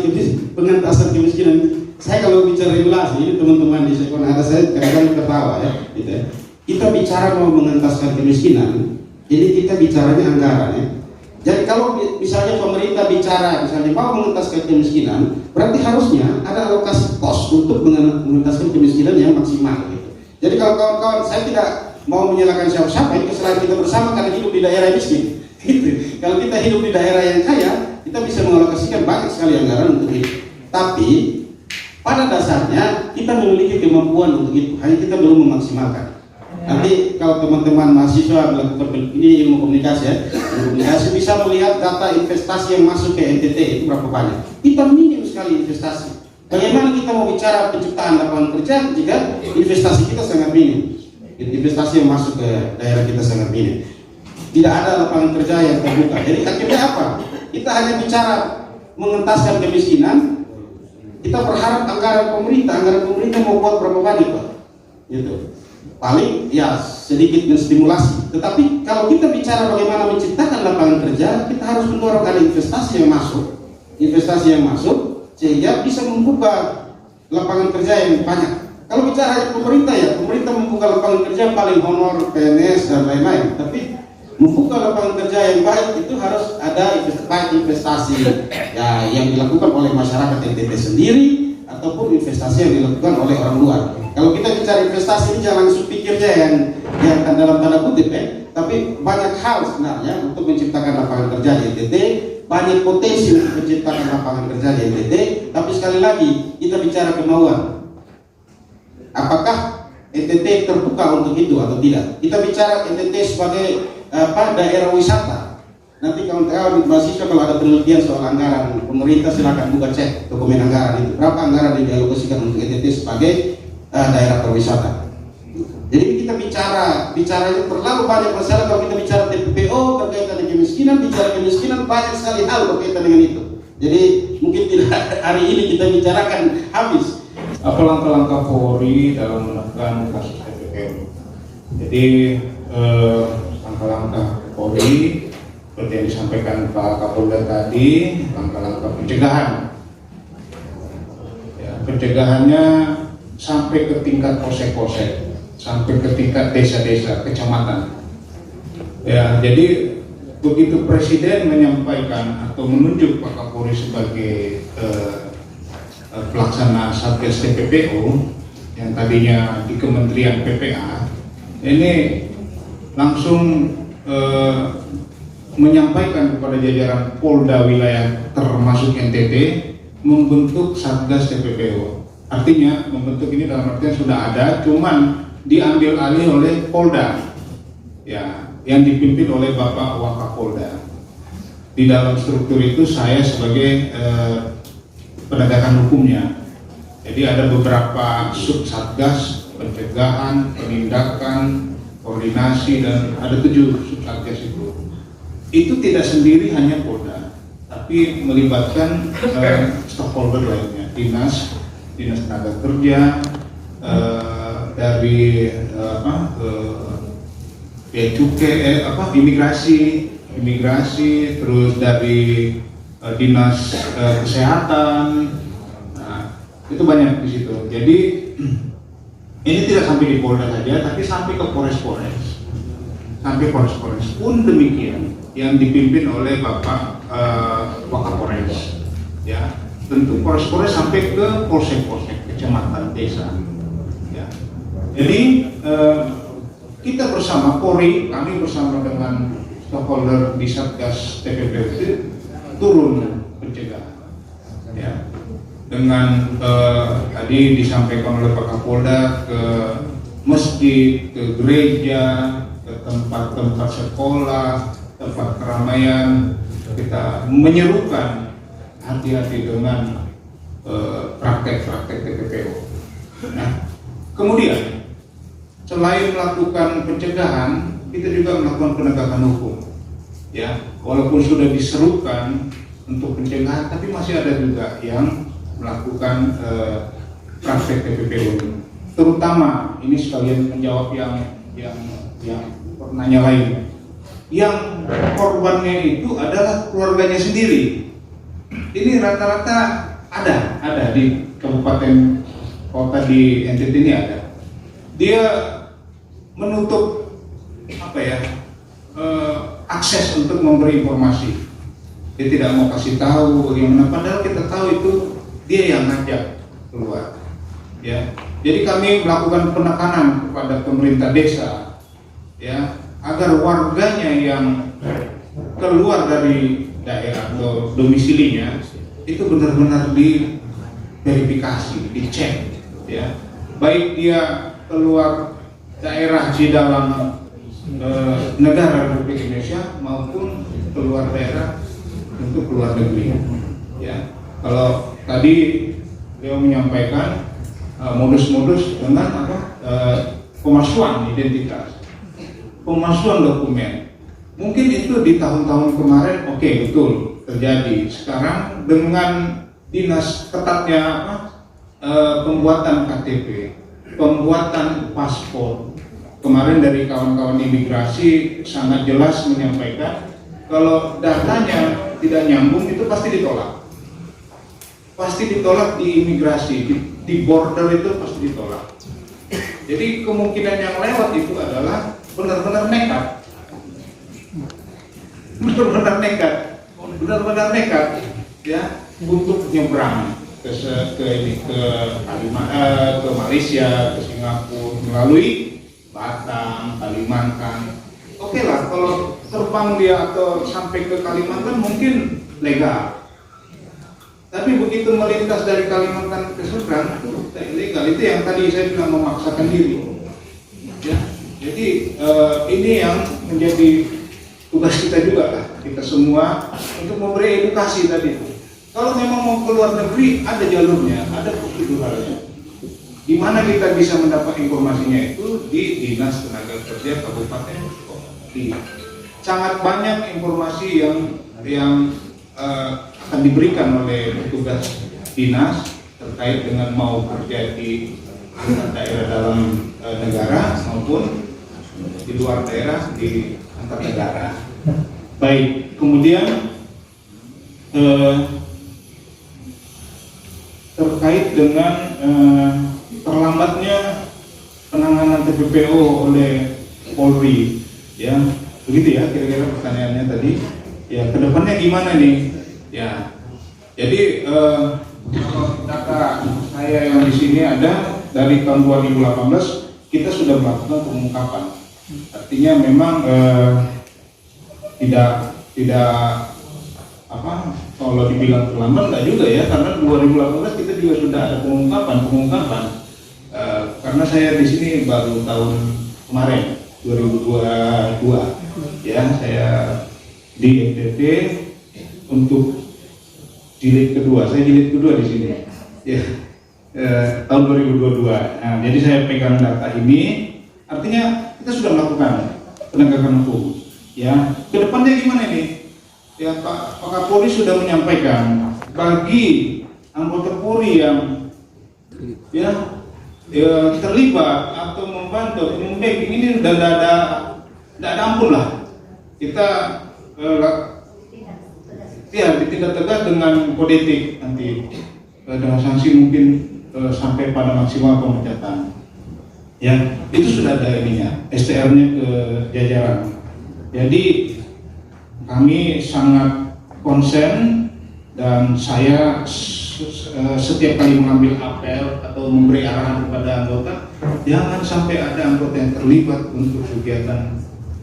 pengentasan kemiskinan. Saya kalau bicara regulasi ini teman-teman di sekon ada saya kadang-kadang ketawa ya, gitu ya. Kita bicara mau mengentaskan kemiskinan, ini kita bicaranya anggaran ya. Jadi kalau misalnya pemerintah bicara misalnya mau mengentaskan kemiskinan, berarti harusnya ada alokasi pos untuk mengentaskan kemiskinan yang maksimal gitu. Jadi kalau kawan-kawan, saya tidak mau menyalahkan siapa-siapa, ini kesalahan kita bersama karena hidup di daerah miskin. Gitu. Kalau kita hidup di daerah yang kaya, kita bisa mengalokasikan banyak sekali anggaran untuk hidup. Tapi pada dasarnya kita memiliki kemampuan untuk itu, hanya kita belum memaksimalkan. Nanti kalau teman-teman mahasiswa melakukan ini ilmu komunikasi ya, ilmu komunikasi bisa melihat data investasi yang masuk ke NTT itu berapa banyak. Kita minim sekali investasi. Bagaimana kita mau bicara penciptaan lapangan kerja jika investasi kita sangat minim? Investasi yang masuk ke daerah kita sangat minim. Tidak ada lapangan kerja yang terbuka. Jadi akhirnya apa? Kita hanya bicara mengentaskan kemiskinan. Kita berharap anggaran pemerintah mau buat berapa banyak Pak? Gitu. Paling ya sedikit menstimulasi. Tetapi kalau kita bicara bagaimana menciptakan lapangan kerja, kita harus mendorong ada investasi yang masuk, sehingga bisa membuka lapangan kerja yang banyak. Kalau bicara pemerintah ya, pemerintah membuka lapangan kerja paling honor, PNS dan lain-lain. Tapi membuka lapangan kerja yang baik itu harus ada baik investasi ya, yang dilakukan oleh masyarakat NTT sendiri ataupun investasi yang dilakukan oleh orang luar. Kalau kita bicara investasi ini jangan langsung pikirnya yang dalam tanda kutip tapi banyak hal sebenarnya untuk menciptakan lapangan kerja di NTT, banyak potensi untuk menciptakan lapangan kerja di NTT. Tapi sekali lagi kita bicara kemauan. Apakah NTT terbuka untuk itu atau tidak? Kita bicara NTT sebagai daerah wisata. Nanti kawan-kawan mahasiswa kalau ada penelitian soal anggaran pemerintah silakan buka cek dokumen anggaran itu. Berapa anggaran yang dialokasikan untuk NTT sebagai daerah perwisata. Jadi kita bicara itu terlalu banyak masalah. Kalau kita bicara TPPO berkaitan dengan kemiskinan banyak sekali hal berkaitan dengan itu. Jadi mungkin tidak hari ini kita bicarakan habis. Apa langkah-langkah Polri dalam menekan kasus TPPO? Jadi langkah-langkah Polri seperti yang disampaikan Pak Kapolda tadi, langkah-langkah pencegahan. Ya, pencegahannya sampai ke tingkat polsek-polsek, sampai ke tingkat desa-desa, kecamatan. Ya, jadi begitu Presiden menyampaikan atau menunjuk Pak Kapolri sebagai pelaksana Satgas TPPO yang tadinya di Kementerian PPA, ini langsung menyampaikan kepada jajaran Polda wilayah termasuk NTT membentuk Satgas TPPO. Artinya membentuk ini dalam artian sudah ada, cuman diambil alih oleh Polda, ya, yang dipimpin oleh Bapak Wakapolda. Di dalam struktur itu saya sebagai penegakan hukumnya. Jadi ada beberapa sub satgas, pencegahan, penindakan, koordinasi, dan ada 7 sub satgas itu. Itu tidak sendiri hanya Polda, tapi melibatkan stakeholder lainnya, dinas tenaga kerja, dari bea cukai, imigrasi, terus dari dinas kesehatan. Nah, itu banyak di situ. Jadi ini tidak sampai di Polda saja, tapi sampai ke Polres-Polres. Sampai Polres-Polres pun demikian, yang dipimpin oleh Bapak Wakapolres. Ya, tentu Polres-Polres sampai ke polsek-polsek, kecamatan, desa. Ya. Jadi kita bersama Polri, kami bersama dengan stakeholder di Satgas TPPO itu turun pencegahan, ya, dengan tadi disampaikan oleh Pak Kapolda ke masjid, ke gereja, ke tempat-tempat sekolah, tempat keramaian. Kita menyerukan hati-hati dengan praktek-praktek TPPO. Nah, kemudian selain melakukan pencegahan, kita juga melakukan penegakan hukum. Ya, walaupun sudah diserukan untuk pencegahan, tapi masih ada juga yang melakukan praktek TPPO ini. Terutama ini sekalian menjawab yang penanya lain. Yang korbannya itu adalah keluarganya sendiri. Ini rata-rata ada di kabupaten kota di NTT ini ada. Dia menutup akses untuk memberi informasi. Dia tidak mau kasih tahu bagaimana, padahal kita tahu itu dia yang ngajak keluar. Ya, jadi kami melakukan penekanan kepada pemerintah desa, ya, agar warganya yang keluar dari daerah atau domisilinya itu benar-benar diverifikasi, dicek, ya, baik dia keluar daerah di dalam negara Republik Indonesia maupun keluar daerah untuk keluar negeri. Ya, kalau tadi beliau menyampaikan modus-modus dengan pemalsuan identitas, pemalsuan dokumen. Mungkin itu di tahun-tahun kemarin oke, betul terjadi. Sekarang dengan dinas ketatnya pembuatan KTP, pembuatan paspor. Kemarin dari kawan-kawan imigrasi sangat jelas menyampaikan kalau datanya tidak nyambung itu pasti ditolak. Pasti ditolak di imigrasi, di border itu pasti ditolak. Jadi kemungkinan yang lewat itu adalah benar-benar nekat. benar-benar nekat ya untuk nyebrang ke Malaysia, ke Singapura melalui Batam, Kalimantan. Oke lah, kalau terbang dia atau sampai ke Kalimantan mungkin legal. Tapi begitu melintas dari Kalimantan ke seberang itu ilegal. Itu yang tadi saya bilang memaksakan diri. Ya, jadi ini yang menjadi tugas kita juga lah, kita semua untuk memberi edukasi tadi. Kalau memang mau keluar negeri ada jalurnya, ada proseduralnya. Di mana kita bisa mendapat informasinya itu di Dinas Tenaga Kerja Kabupaten Sukabumi. Sangat banyak informasi yang akan diberikan oleh petugas dinas terkait dengan mau kerja di daerah dalam negara maupun di luar daerah di antar negara. Baik, kemudian terkait dengan terlambatnya penanganan TPPO oleh Polri, ya begitu ya kira-kira pertanyaannya tadi. Ya kedepannya gimana nih? Ya, jadi kalau data saya yang di sini ada dari tahun 2018 kita sudah melakukan pengungkapan. Artinya memang tidak apa kalau dibilang terlambat enggak juga ya, karena 2018 kita juga sudah ada pengungkapan. Karena saya di sini baru tahun kemarin 2022 ya, saya di NTT untuk jilid kedua, saya jilid kedua di sini ya, tahun 2022. Nah, jadi saya pegang data ini, artinya kita sudah melakukan penegakan hukum ya. Kedepannya gimana ini ya, Pak Kapolri sudah menyampaikan bagi anggota Polri yang ya terlibat atau membantu membacking ini udah tidak ada ampun lah. Kita ya ditindak tegas dengan kode etik nanti dengan sanksi mungkin sampai pada maksimal pemecatan. Ya, itu sudah ada ininya, STR-nya ke jajaran. Jadi kami sangat konsen dan saya setiap kali mengambil apel atau memberi arahan kepada anggota, jangan sampai ada anggota yang terlibat untuk kegiatan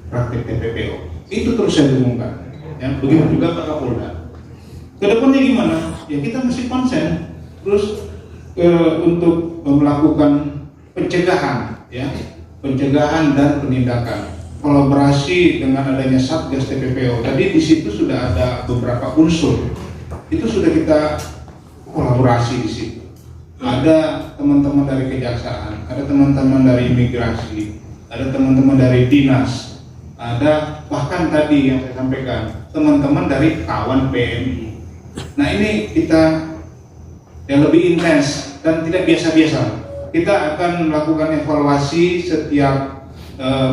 praktek TPPO. Itu terus saya dengungkan. Ya, begitu juga Pak Kapolda. Kedepannya gimana? Ya kita mesti konsen terus untuk melakukan pencegahan, ya, pencegahan dan penindakan. Kolaborasi dengan adanya Satgas TPPO. Tadi di situ sudah ada beberapa unsur. Itu sudah kita kolaborasi di situ. Ada teman-teman dari kejaksaan, ada teman-teman dari imigrasi, ada teman-teman dari dinas, ada bahkan tadi yang saya sampaikan teman-teman dari kawan PMI. Nah ini kita yang lebih intens dan tidak biasa-biasa. Kita akan melakukan evaluasi setiap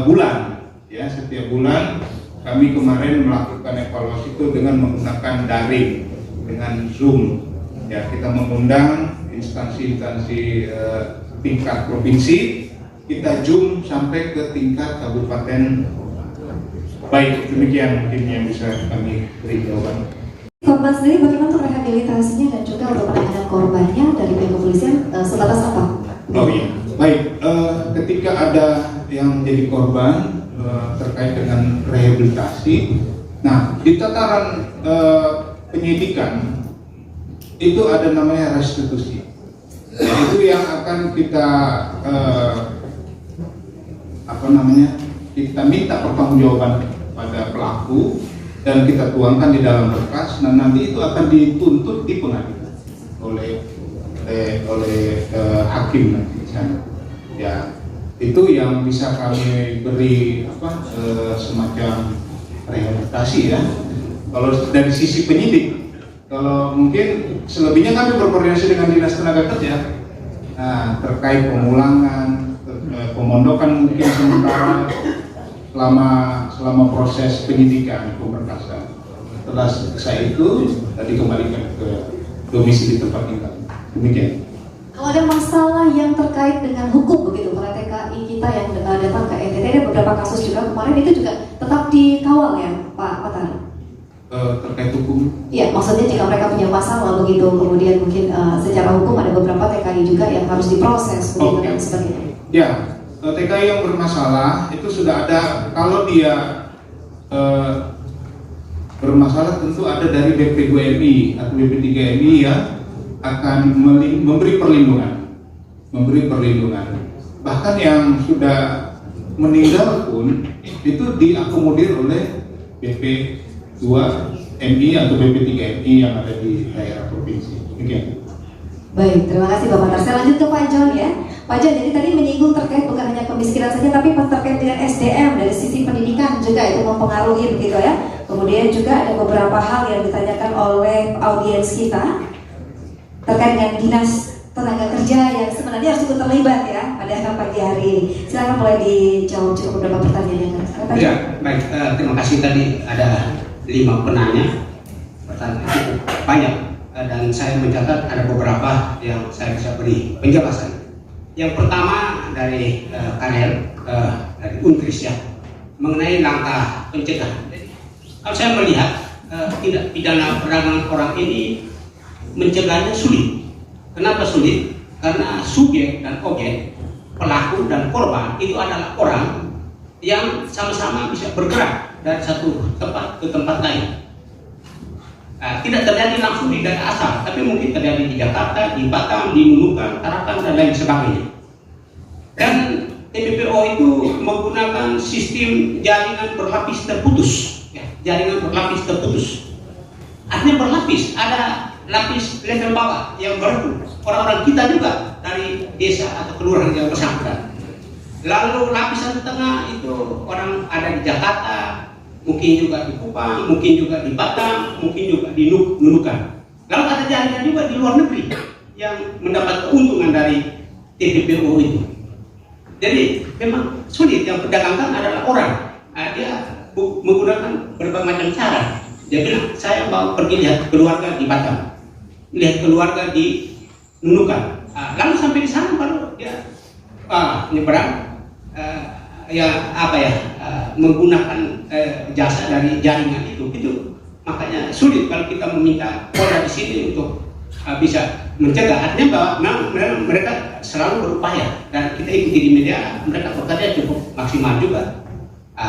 bulan, ya setiap bulan. Kami kemarin melakukan evaluasi itu dengan menggunakan daring, dengan Zoom. Ya kita mengundang instansi-instansi tingkat provinsi, kita zoom sampai ke tingkat kabupaten. Baik, demikian mungkin yang bisa kami beri jawaban. Korban sendiri bagaimana untuk rehabilitasinya dan juga untuk penanganan korbannya dari pihak kepolisian sebatas apa? Oh iya, baik. Ketika ada yang menjadi korban terkait dengan rehabilitasi, nah di tataran penyidikan itu ada namanya restitusi. Itu yang akan kita kita minta pertanggungjawaban pada pelaku dan kita tuangkan di dalam berkas. Nah nanti itu akan dituntut di pengadilan oleh hakim nanti di sana. Ya itu yang bisa kami beri semacam rehabilitasi ya. Kalau dari sisi penyidik. Kalau mungkin selebihnya kami berkoordinasi dengan Dinas Tenaga Kerja, nah, terkait pemulangan, pemondokan mungkin sementara selama proses penyidikan pemberkasan. Setelah selesai itu dikembalikan ke domisili tempat tinggal. Demikian. Kalau ada masalah yang terkait dengan hukum begitu, para TKI kita yang datang ke NTT, ada beberapa kasus juga kemarin itu juga tetap dikawal ya Pak Patar? terkait hukum. Ya, maksudnya jika mereka punya masalah begitu, kemudian mungkin secara hukum ada beberapa TKI juga yang harus diproses begitu dan sebagainya. Ya, TKI yang bermasalah itu sudah ada. Kalau dia bermasalah tentu ada dari BP2MI atau BP3MI yang akan memberi perlindungan. Bahkan yang sudah meninggal pun itu diakomodir oleh BP2MI atau BP3MI yang ada di daerah provinsi. Demikian. Baik, terima kasih Bapak Tar. Saya lanjut ke Pak John ya. Pak John, jadi tadi menyinggung terkait bukan hanya kemiskinan saja, tapi terkait dengan SDM dari sisi pendidikan juga itu mempengaruhi begitu ya. Kemudian juga ada beberapa hal yang ditanyakan oleh audiens kita terkait dengan dinas tenaga kerja yang sebenarnya harus ikut terlibat ya pada pagi hari ini. Silakan mulai dijawab cukup beberapa pertanyaan. Ya, baik. Terima kasih, tadi ada 5 penanya. Pertanyaan cukup banyak dan saya mencatat ada beberapa yang saya bisa beri penjelasan. Yang pertama dari Karel dari Untris ya, mengenai langkah pencegahan. Kalau saya melihat tidak pidana perdagangan orang ini mencegahnya sulit. Kenapa sulit? Karena subjek dan objek, pelaku dan korban itu adalah orang yang sama-sama bisa bergerak dari satu tempat ke tempat lain. Tidak terjadi langsung di daerah asal, tapi mungkin terjadi di Jakarta, di Batam, di Nunukan, Tarakan dan lain sebagainya. Dan TPPO itu menggunakan sistem jaringan berlapis terputus. Jaringan berlapis terputus. Artinya berlapis, ada lapis level bawah yang baru orang-orang kita juga dari desa atau kelurahan yang bersangkutan. Lalu lapisan tengah itu orang ada di Jakarta, mungkin juga di Kupang, mungkin juga di Batam, mungkin juga di Nunukan. Lalu ada jaringan juga di luar negeri yang mendapat keuntungan dari TPPO itu. Jadi memang sulit, yang perdagangkan adalah orang. Dia menggunakan berbagai macam cara. Dia bilang, saya mau pergi lihat keluarga di Batam, lihat keluarga di Nunukan. Lalu sampai di sana baru dia nyebrang, menggunakan jasa dari jaringan itu. Makanya sulit kalau kita meminta Polda di sini untuk bisa mencegah. Artinya bahwa mereka selalu berupaya dan kita ikuti di media, mereka bekerja cukup maksimal juga.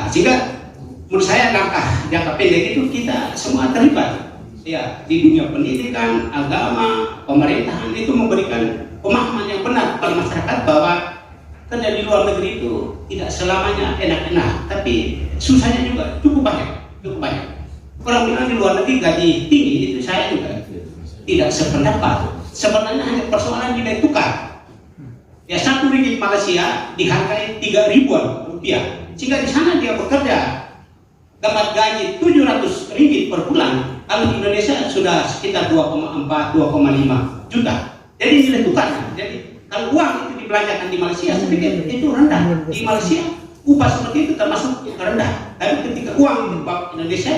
Sehingga menurut saya langkah jangka pendek itu kita semua terlibat. Ya, di dunia pendidikan, agama, pemerintahan itu memberikan pemahaman yang benar pada masyarakat bahwa kerja di luar negeri itu tidak selamanya enak-enak, tapi susahnya juga cukup banyak. Orang bilang di luar negeri gaji tinggi, itu saya juga tidak sependapat. Sebenarnya hanya persoalan nilai tukar. Ya, 1 ringgit Malaysia dihargai 3.000-an rupiah, sehingga di sana dia bekerja dapat gaji 700 ringgit per bulan. Kalau di Indonesia sudah sekitar 2,4-2,5 juta. Jadi nilai tukarnya. Jadi kalau uang itu dibelanjakan di Malaysia, saya pikir itu rendah. Di Malaysia upah seperti itu termasuk rendah. Tapi ketika uang dibawa ke Indonesia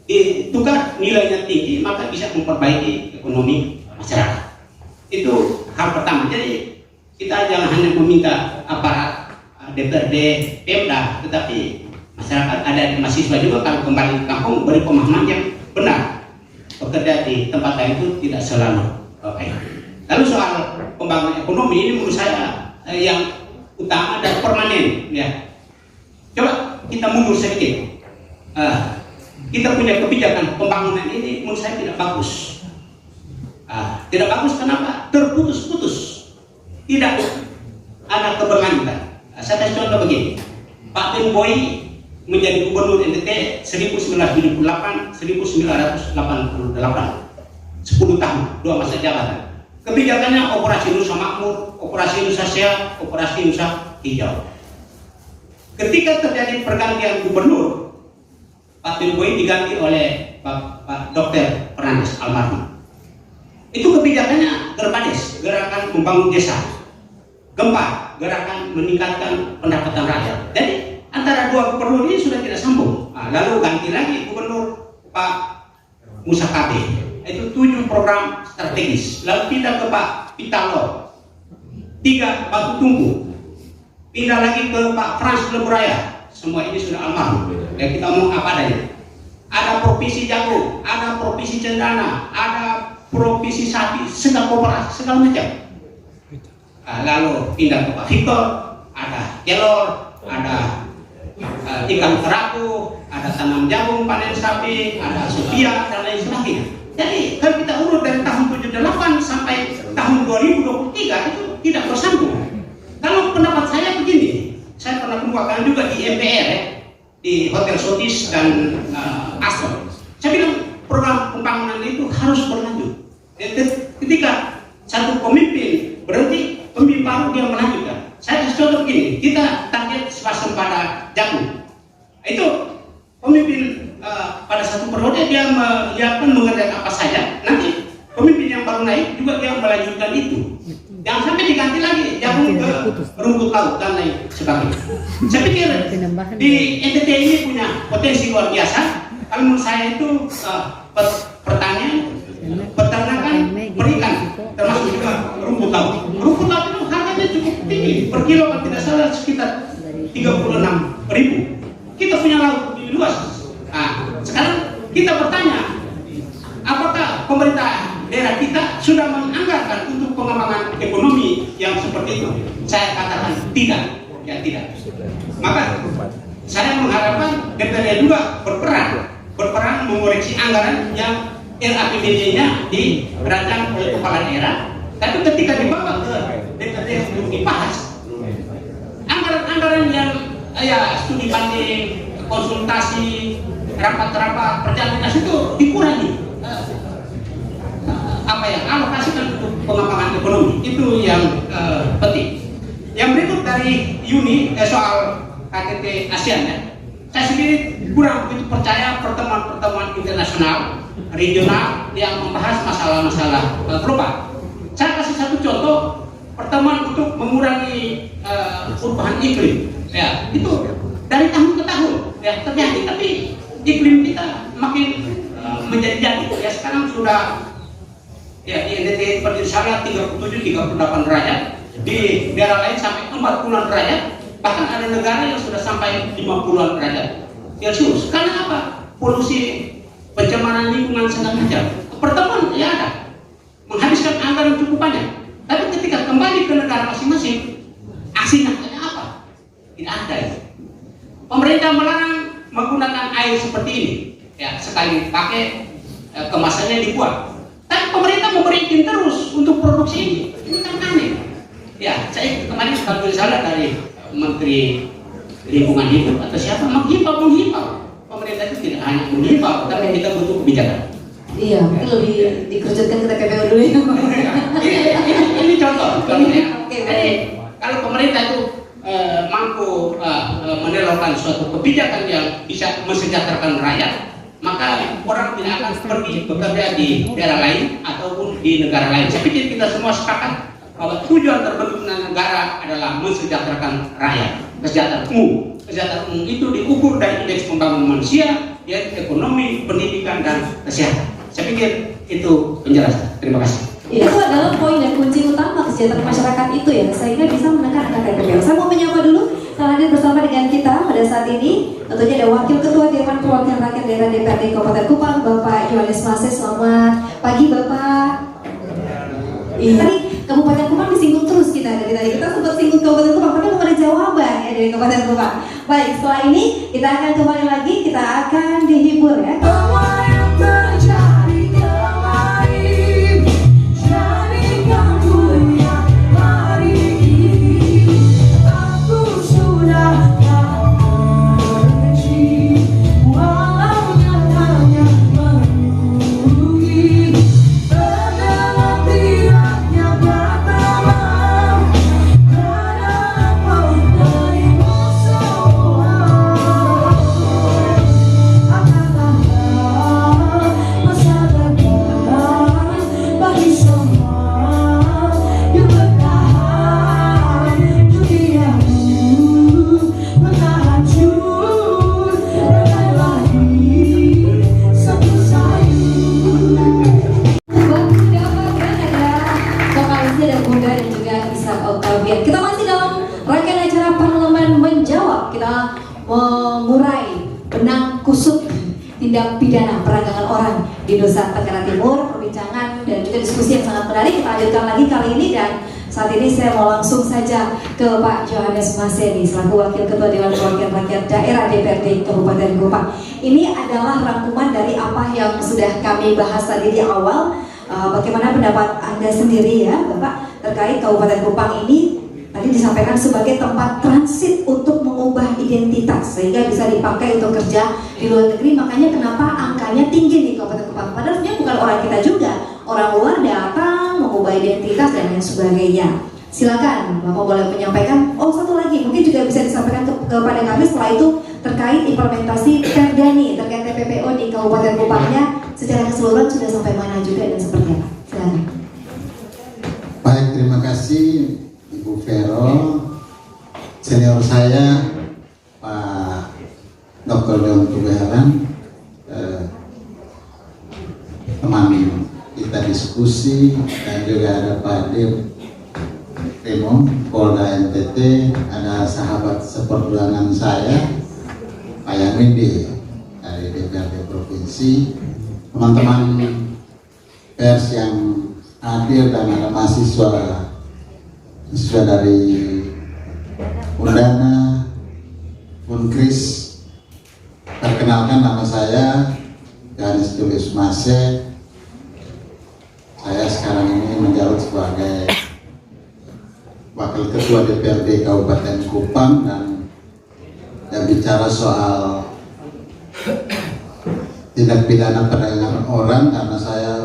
ditukar nilainya tinggi, maka bisa memperbaiki ekonomi masyarakat. Itu hal pertama. Jadi kita jangan hanya meminta aparat DPRD, Pemda, tetapi masyarakat ada di mahasiswa juga kalau kembali ke kampung beri pemahaman yang benar. Bekerja di tempat lain itu tidak selalu baik. Lalu soal pembangunan ekonomi ini menurut saya yang utama dan permanen ya. Coba kita mundur sedikit. Kita punya kebijakan pembangunan ini menurut saya tidak bagus. Tidak bagus kenapa? Terputus-putus. Tidak ada keberlanjutan. Saya kasih contoh begini. Pak Ben Boy menjadi gubernur NTT 1978-1988, 10 tahun, 2 masa jabatan. Kebijakannya Operasi Nusa Makmur, Operasi Nusa Sehat, Operasi Nusa Hijau. Ketika terjadi pergantian gubernur, Pak Ben Boy diganti oleh Pak Dr. Fernandes almarhum. Itu kebijakannya Gerbades, gerakan membangun desa. Gempa, gerakan meningkatkan pendapatan rakyat. Jadi antara dua gubernur ini sudah tidak sambung. Lalu ganti lagi gubernur Pak Musa Kabe. Itu 7 program strategis. Lalu pindah ke Pak Pitalo, 3 Batu Tunggu. Pindah lagi ke Pak Frans Leburaya. Semua ini sudah almarhum. Ya, kita ngomong apa adanya. ada provinsi jagung, ada provinsi cendana, ada provinsi sapi, segala koperasi, segala macam. Lalu pindah ke Pak Victor, ada kelor, ada ikan kerapu, ada tanam jagung, panen sapi, ada Sophia, dan lain sebagainya. Jadi kalau kita urut dari tahun 78 sampai tahun 2023 itu tidak bersambung. Kalau pendapat saya begini, saya pernah kemukakan juga di MPR ya, di Hotel Sotis dan Astor. Saya bilang program pembangunan itu harus berlanjut. Ketika satu pemimpin berhenti, pemimpin baru dia melanjutkan. Saya kasih contoh begini, kita target swasembada jagung. Itu pemimpin pada satu periode dia mengerjakan apa saja. Nanti pemimpin yang baru naik juga dia melanjutkan itu. Jangan sampai diganti lagi jagung ke rumput laut dan lain sebagainya. Saya pikir di NTT ini punya potensi luar biasa. Kalau menurut saya itu pertanian, peternakan, perikan, termasuk juga rumput laut. Rumput laut itu harganya cukup tinggi, per kilo kalau tidak salah sekitar 36.000. Kita punya laut lebih luas. Nah, sekarang kita bertanya, apakah pemerintah daerah kita sudah menganggarkan untuk pengembangan ekonomi yang seperti itu? Saya katakan tidak, ya tidak. Maka saya mengharapkan DPR juga berperan mengoreksi anggaran yang RAPBD-nya dirancang oleh kepala daerah. Tapi ketika dibawa ke DPR untuk dibahas, anggaran-anggaran yang studi banding, konsultasi, rapat-rapat, perjalanan itu dikurangi. Alokasikan untuk pengembangan ekonomi itu yang penting. Yang berikut dari Yuni soal KTT ASEAN ya, saya sendiri kurang begitu percaya pertemuan-pertemuan internasional regional yang membahas masalah-masalah global. Saya kasih satu contoh pertemuan untuk mengurangi perubahan iklim. Ya, itu dari tahun ke tahun ya terjadi, tapi iklim kita makin menjadi-jadi. Ya sekarang sudah ya di NTT seperti sana 37-38 derajat, di daerah lain sampai 40-an derajat, bahkan ada negara yang sudah sampai 50-an derajat Celcius. Karena apa? Polusi, pencemaran lingkungan segala macam. Pertemuan ya ada, menghabiskan anggaran cukup banyak. Tapi ketika kembali ke negara masing-masing, aksi nyatanya apa? Tidak ada ya. Pemerintah melarang menggunakan air seperti ini. Ya, sekali pakai kemasannya dibuat. Tapi pemerintah memberi izin terus untuk produksi ini. Ini kan aneh. Ya, saya kemarin kalau salah dari Menteri Lingkungan Hidup atau siapa menghimbau. Pemerintah itu tidak hanya menghimbau, tapi kita butuh kebijakan. Iya, mungkin lebih dikerucutkan ke TPPO dulu ya. Ini contoh. Oke, Jadi kalau pemerintah itu mampu menelurkan suatu kebijakan yang bisa mesejahterakan rakyat, maka orang tidak akan pergi bekerja di daerah lain ataupun di negara lain. Saya pikir kita semua sepakat bahwa tujuan terbentuknya negara adalah mensejahterakan rakyat, kesejahteraan umum. Kesejahteraan umum itu diukur dari indeks pembangunan manusia, yaitu ekonomi, pendidikan, dan kesehatan. Saya pikir itu penjelasan. Terima kasih. Itu adalah poin dan kunci utama kesejahteraan masyarakat itu ya, sehingga bisa menekan angka TPPO. Saya mau menyapa dulu yang hadir bersama dengan kita pada saat ini. Tentunya ada Wakil Ketua Dewan Perwakilan Rakyat Daerah DPRD Kabupaten Kupang, Bapak Johannes Mase. Selamat pagi Bapak. Tadi Kabupaten Kupang disinggung terus kita dari tadi. Kita sempat singgung Kabupaten Kupang, tapi belum ada jawaban ya dari Kabupaten Kupang. Baik, setelah ini kita akan kembali lagi, kita akan dihibur ya. Kita masih dalam rangkaian acara Parlemen Menjawab. Kita mengurai benang kusut tindak tindak pidana perdagangan orang di Nusa Tenggara Timur. Perbincangan dan juga diskusi yang sangat menarik kita lanjutkan lagi kali ini, dan saat ini saya mau langsung saja ke Pak Johannes Maseni selaku Wakil Ketua Dewan Perwakilan Rakyat Daerah DPRD Kabupaten Kupang. Ini adalah rangkuman dari apa yang sudah kami bahas tadi di awal. Bagaimana pendapat Anda sendiri ya Bapak terkait Kabupaten Kupang ini tadi disampaikan sebagai tempat transit untuk mengubah identitas sehingga bisa dipakai untuk kerja di luar negeri. Makanya kenapa angkanya tinggi di Kabupaten Kupang. Padahal sebenarnya bukan orang kita juga, orang luar datang mengubah identitas dan lain sebagainya. Silakan Bapak boleh menyampaikan. Oh, satu lagi mungkin juga bisa disampaikan kepada kami setelah itu terkait implementasi Perdani terkait TPPO di Kabupaten Kupangnya secara keseluruhan sudah sampai mana juga dan seperti apa. Silakan. Baik, terima kasih Ibu Vero. Senior saya Pak Dr. Leon Tubeharan, teman kita diskusi, dan juga ada Pak Dir Remo Polda NTT, ada sahabat seperjuangan saya Pak Yamindi dari DPRD Provinsi, teman-teman pers yang hadir, dan ada mahasiswa dari Undana, Unkris. Perkenalkan, nama saya Johannes Julius Mase. Saya sekarang ini menjabat sebagai Wakil Ketua DPRD Kabupaten Kupang, dan bicara soal tindak pidana perdagangan orang, karena saya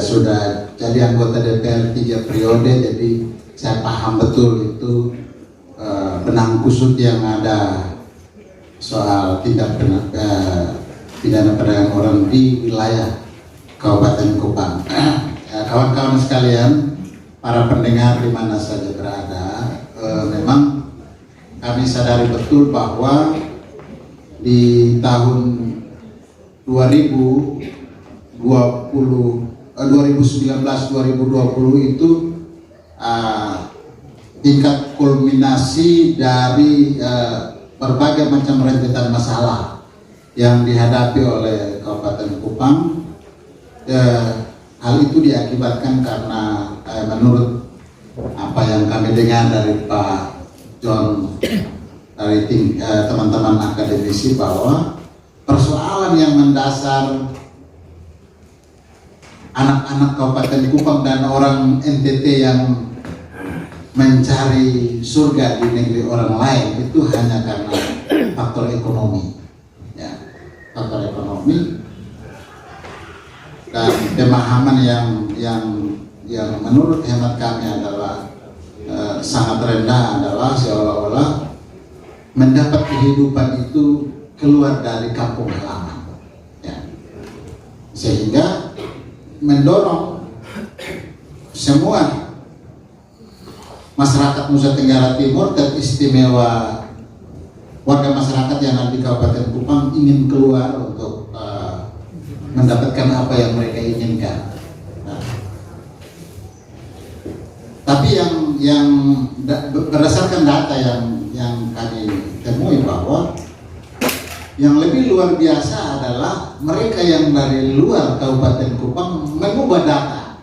sudah jadi anggota DPR 3 periode, jadi saya paham betul itu benang kusut yang ada soal tindak pidana perdagangan orang di wilayah Kabupaten Kupang. Kawan-kawan sekalian, para pendengar di mana saja berada, memang kami sadari betul bahwa di tahun 2019-2020 itu tingkat kulminasi dari berbagai macam rentetan masalah yang dihadapi oleh Kabupaten Kupang. Hal itu diakibatkan karena menurut apa yang kami dengar dari Pak John, dari teman-teman akademisi, bahwa persoalan yang mendasar anak-anak Kabupaten Kupang dan orang NTT yang mencari surga di negeri orang lain itu hanya karena faktor ekonomi, ya, faktor ekonomi dan pemahaman yang menurut hemat kami adalah sangat rendah, adalah seolah-olah mendapat kehidupan itu keluar dari kampung halaman, ya. Sehingga mendorong semua masyarakat Nusa Tenggara Timur, teristimewa warga masyarakat yang ada di Kabupaten Kupang, ingin keluar untuk mendapatkan apa yang mereka inginkan. Nah, tapi yang berdasarkan data yang kami temui, bahwa yang lebih luar biasa adalah mereka yang dari luar Kabupaten Kupang mengubah data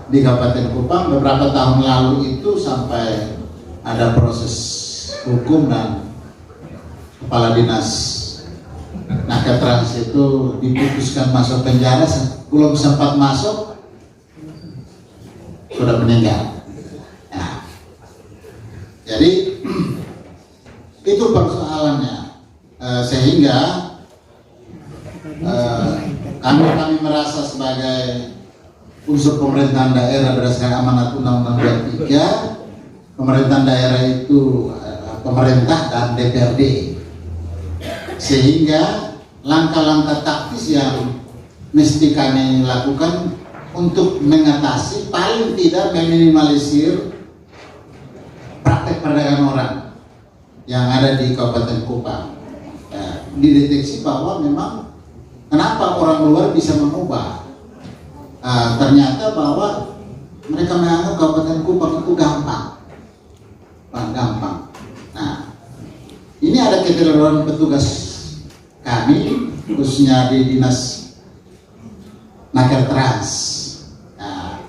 di Kabupaten Kupang. Beberapa tahun lalu itu sampai ada proses hukum dan kepala dinas Nakatrans itu diputuskan masuk penjara, belum sempat masuk sudah meninggal. Nah, jadi itu persoalannya, sehingga kami merasa sebagai unsur pemerintahan daerah berdasarkan amanat Undang-Undang 23, pemerintahan daerah itu pemerintah dan DPRD, sehingga langkah-langkah taktis yang mesti kami lakukan untuk mengatasi, paling tidak meminimalisir praktek perdagangan orang yang ada di Kabupaten Kupang. Ya, dideteksi bahwa memang kenapa orang luar bisa mengubah. Ternyata bahwa mereka menganggap Kabupaten Kupang itu gampang. Nah, ini ada kekeliruan petugas kami khususnya di dinas Nakertrans. Nah,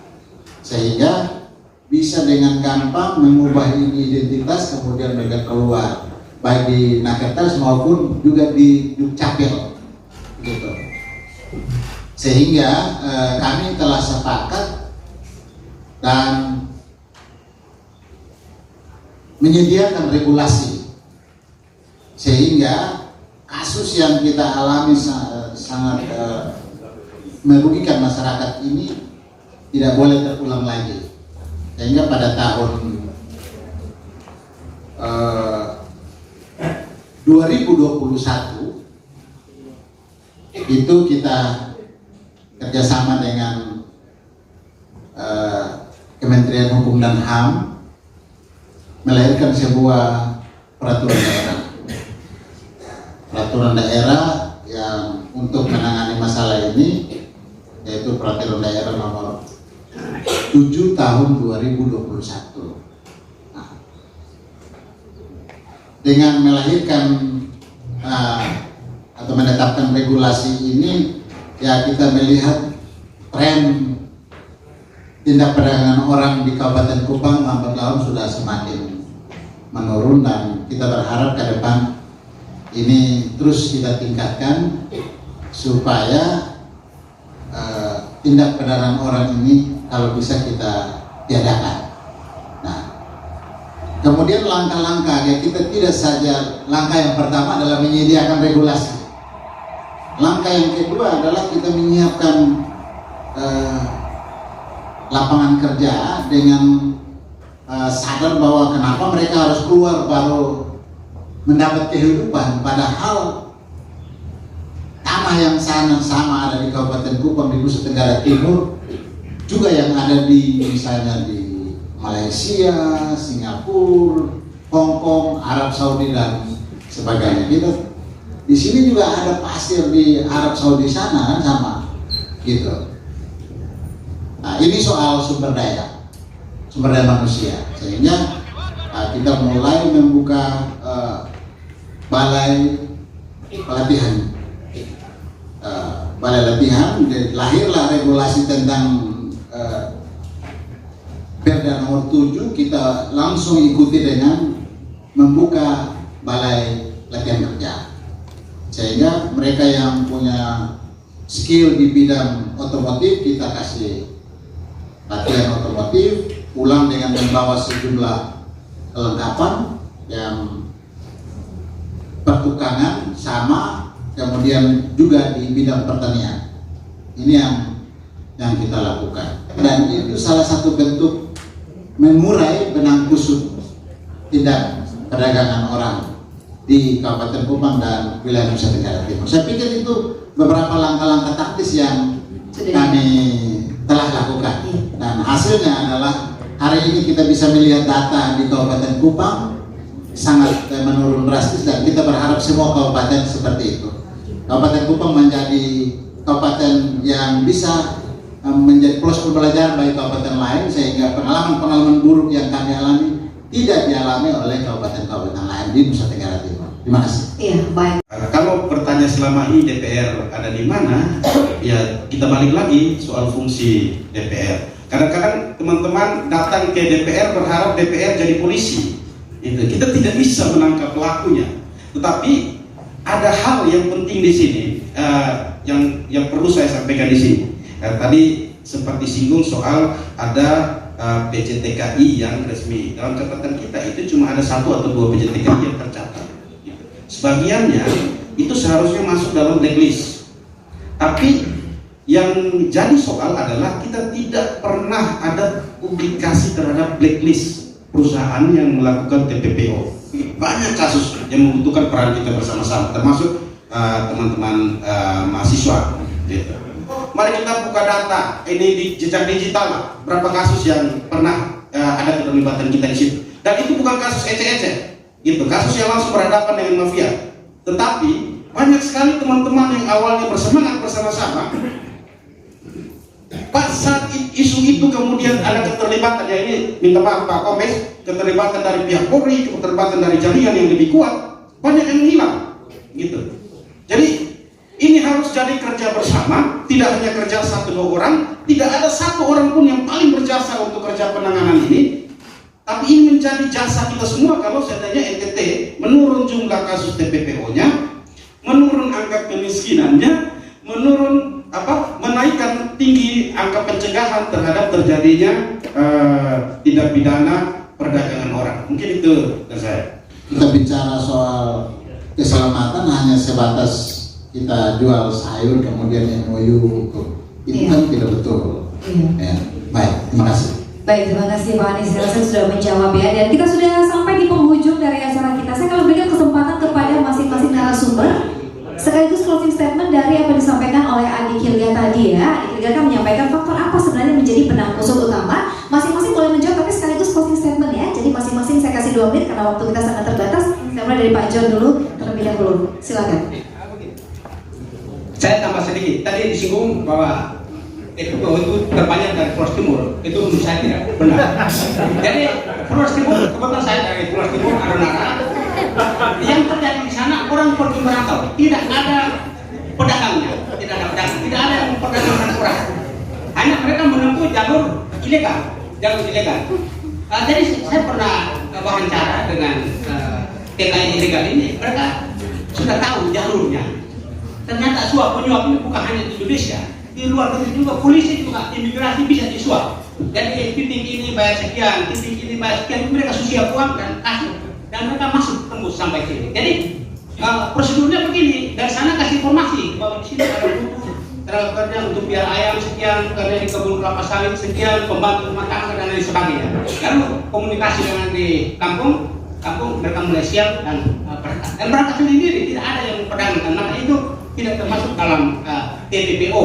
sehingga bisa dengan gampang mengubah ini identitas, kemudian mereka keluar baik di Nakertrans maupun juga di Dukcapil, gitu. Sehingga kami telah sepakat dan menyediakan regulasi sehingga kasus yang kita alami sangat merugikan masyarakat ini tidak boleh terulang lagi. Sehingga pada tahun 2021 itu kita kerjasama dengan Kementerian Hukum dan HAM melahirkan sebuah peraturan daerah yang untuk menangani masalah ini, yaitu peraturan daerah nomor 7 tahun 2021. Nah, dengan melahirkan atau menetapkan regulasi ini, ya kita melihat tren tindak perdagangan orang di Kabupaten Kupang lambat laun sudah semakin menurun, dan kita berharap ke depan ini terus kita tingkatkan supaya tindak perdagangan orang ini kalau bisa kita tiadakan. Nah, kemudian langkah-langkah ya, kita tidak saja, langkah yang pertama adalah menyediakan regulasi. Langkah yang kedua adalah kita menyiapkan lapangan kerja dengan sadar bahwa kenapa mereka harus keluar baru mendapat kehidupan, padahal tanah yang sama ada di Kabupaten Kupang, di Nusa Tenggara Timur, juga yang ada di misalnya di Malaysia, Singapura, Hong Kong, Arab Saudi dan sebagainya. Kita di sini juga ada pasir di Arab Saudi sana kan sama, gitu. Nah, ini soal sumber daya manusia, sehingga kita mulai membuka balai pelatihan. Lahirlah regulasi tentang Perda nomor 7, kita langsung ikuti dengan membuka balai latihan kerja, sehingga mereka yang punya skill di bidang otomotif kita kasih latihan otomotif, pulang dengan membawa sejumlah kelengkapan yang pertukangan sama, kemudian juga di bidang pertanian. Ini yang kita lakukan, dan itu salah satu bentuk mengurai benang kusut tindak perdagangan orang di Kabupaten Kupang dan wilayah Nusa Tenggara Timur. Saya pikir itu beberapa langkah-langkah taktis yang kami telah lakukan, dan hasilnya adalah hari ini kita bisa melihat data di Kabupaten Kupang sangat menurun drastis, dan kita berharap semua kabupaten seperti itu. Kabupaten Kupang menjadi kabupaten yang bisa menjadi plus pembelajaran bagi kabupaten lain, sehingga pengalaman-pengalaman buruk yang kami alami tidak dialami oleh kabupaten-kabupaten lain di Nusa Tenggara Timur. Terima kasih. Iya, baik. Kalau bertanya selama ini DPR ada di mana, ya kita balik lagi soal fungsi DPR. Kadang-kadang teman-teman datang ke DPR berharap DPR jadi polisi. Itu kita tidak bisa menangkap pelakunya. Tetapi ada hal yang penting di sini yang perlu saya sampaikan di sini. Tadi sempat disinggung soal ada PJTKI yang resmi. Dalam catatan kita itu cuma ada 1 atau 2 PJTKI yang tercatat. Sebagiannya itu seharusnya masuk dalam blacklist. Tapi yang jadi soal adalah kita tidak pernah ada publikasi terhadap blacklist perusahaan yang melakukan TPPO. Banyak kasus yang membutuhkan peran kita bersama-sama, termasuk teman-teman mahasiswa. Gitu. Mari kita buka data ini di jejak digital lah, berapa kasus yang pernah ada keterlibatan kita di situ. Dan itu bukan kasus ecek-ecek, gitu, kasus yang langsung berhadapan dengan mafia. Tetapi banyak sekali teman-teman yang awalnya bersemangat bersama-sama, pas saat isu itu kemudian ada keterlibatan, ya ini minta maaf Pak Komes, keterlibatan dari pihak Polri, keterlibatan dari jaringan yang lebih kuat, banyak yang hilang, gitu. Jadi Ini harus jadi kerja bersama, tidak hanya kerja 1-2 orang, tidak ada 1 orang pun yang paling berjasa untuk kerja penanganan ini. Tapi ini menjadi jasa kita semua kalau seandainya NTT menurun jumlah kasus TPPO-nya, menurun angka kemiskinannya, menaikkan tinggi angka pencegahan terhadap terjadinya tindak pidana perdagangan orang. Mungkin itu dari saya. Kita bicara soal keselamatan hanya sebatas kita jual sayur kemudian MOU itu kan tidak betul. Ya. Baik, terima kasih. Baik, terima kasih Pak Anies. Saya rasa sudah menjawab ya. Dan kita sudah sampai di penghujung dari acara kita. Saya akan berikan kesempatan kepada masing-masing narasumber sekaligus closing statement dari apa yang disampaikan oleh Adi Kirga tadi ya. Adi Kirga kan menyampaikan faktor apa sebenarnya menjadi benang kusut utama. Masing-masing boleh menjawab tapi sekaligus closing statement ya. Jadi masing-masing saya kasih 2 menit karena waktu kita sangat terbatas. Saya mulai dari Pak John dulu terlebih dahulu. Silakan. Saya tambah sedikit. Tadi disinggung bahwa TPPO itu terbanyak dari Flores Timur. Itu menurut saya tidak benar. Jadi Flores Timur, kebetulan saya dari Flores Timur, Adonara. Yang terjadi di sana orang pergi merantau, tidak ada pedagangnya, tidak ada yang memperdagangkan kurang. Hanya mereka menempuh jalur ilegal. Jadi saya pernah wawancara dengan TKI ilegal ini, mereka sudah tahu jalurnya. Ternyata suap penyuap ini bukan hanya di Indonesia, di luar negeri juga polisi juga imigrasi bisa disuap. Jadi titik ini bayar sekian, titik ini bayar sekian, mereka siap uang dan kasih. Dan mereka masuk tembus sampai sini. Jadi prosedurnya begini, dari sana kasih informasi bahwa di sini ada butuh tenaga kerja untuk biar ayam sekian, karena di kebun kelapa sawit sekian, pembantu rumah tangga dan lain sebagainya. Lalu komunikasi dengan di kampung mereka mulai siap dan berangkat sendiri, tidak ada yang memperdagangkan. Maka itu tidak termasuk dalam TPPO.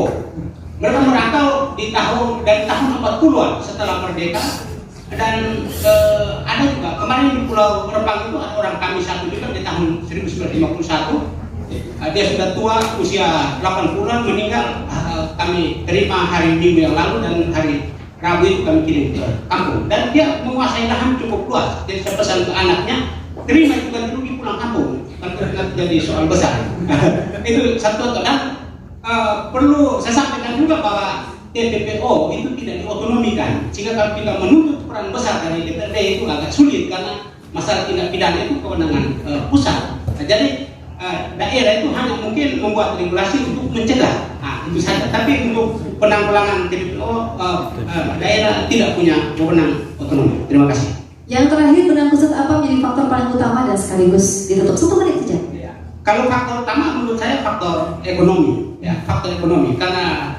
Mereka merantau dari tahun 40-an setelah merdeka. Dan ada juga kemarin di Pulau Rempang itu ada orang kami satu juga di tahun 1951. Dia sudah tua, usia 80-an, meninggal. Kami terima hari Minggu yang lalu dan hari Rabu itu kami kirim ke kampung. Dan dia menguasai lahan cukup luas. Jadi saya pesan ke anaknya, terima itu ganti rugi pulang kampung. Nanti jadi soal besar. Itu satu contoh. Dan perlu saya sampaikan juga bahwa TPPO itu tidak diotonomikan, sehingga kalau kita menuntut peran besar dari DPRD itu agak sulit karena masalah tindak pidana itu kewenangan pusat. Nah, jadi daerah itu hanya mungkin membuat regulasi untuk mencegah, itu saja. Tapi untuk penanggulangan TPPO daerah tidak punya wewenang otonomi. Terima kasih. Yang terakhir, benang kusut apa menjadi faktor paling utama dan sekaligus ditutup 1 menit saja. Kalau faktor utama menurut saya faktor ekonomi, ya, faktor ekonomi karena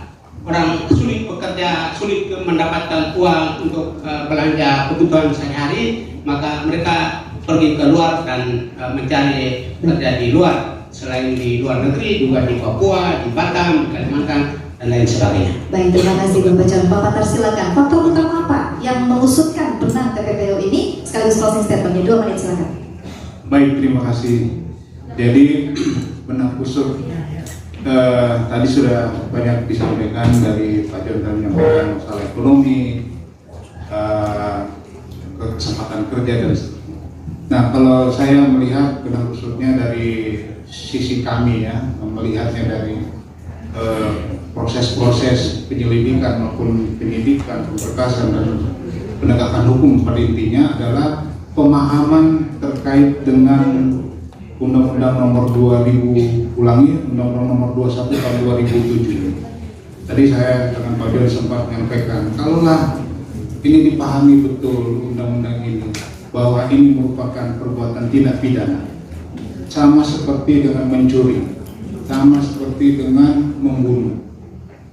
orang sulit bekerja, sulit mendapatkan uang untuk belanja kebutuhan sehari-hari, maka mereka pergi ke luar dan mencari kerja di luar. Selain di luar negeri, juga di Papua, di Batam, di Kalimantan, dan lain sebagainya. Baik, terima kasih Bapak John. Pak Patar silakan. Faktor utama apa yang mengusutkan benang TPPO ini? Sekaligus closing statementnya 2 menit silakan. Baik, terima kasih. Jadi benang kusut tadi sudah banyak disampaikan dari Pak John tadi menyampaikan masalah ekonomi, kesempatan kerja dan seterusnya. Nah, kalau saya melihat benang kusutnya dari sisi kami ya, melihatnya dari proses-proses penyelidikan maupun penyidikan, pemberkasan dan penegakan hukum pada intinya adalah pemahaman terkait dengan Undang-Undang Nomor 2000 Undang-Undang Nomor 21 tahun 2007. Tadi saya dengan Pak John sempat menyampaikan, kalaulah ini dipahami betul undang-undang ini bahwa ini merupakan perbuatan tindak pidana, sama seperti dengan mencuri, sama seperti dengan membunuh,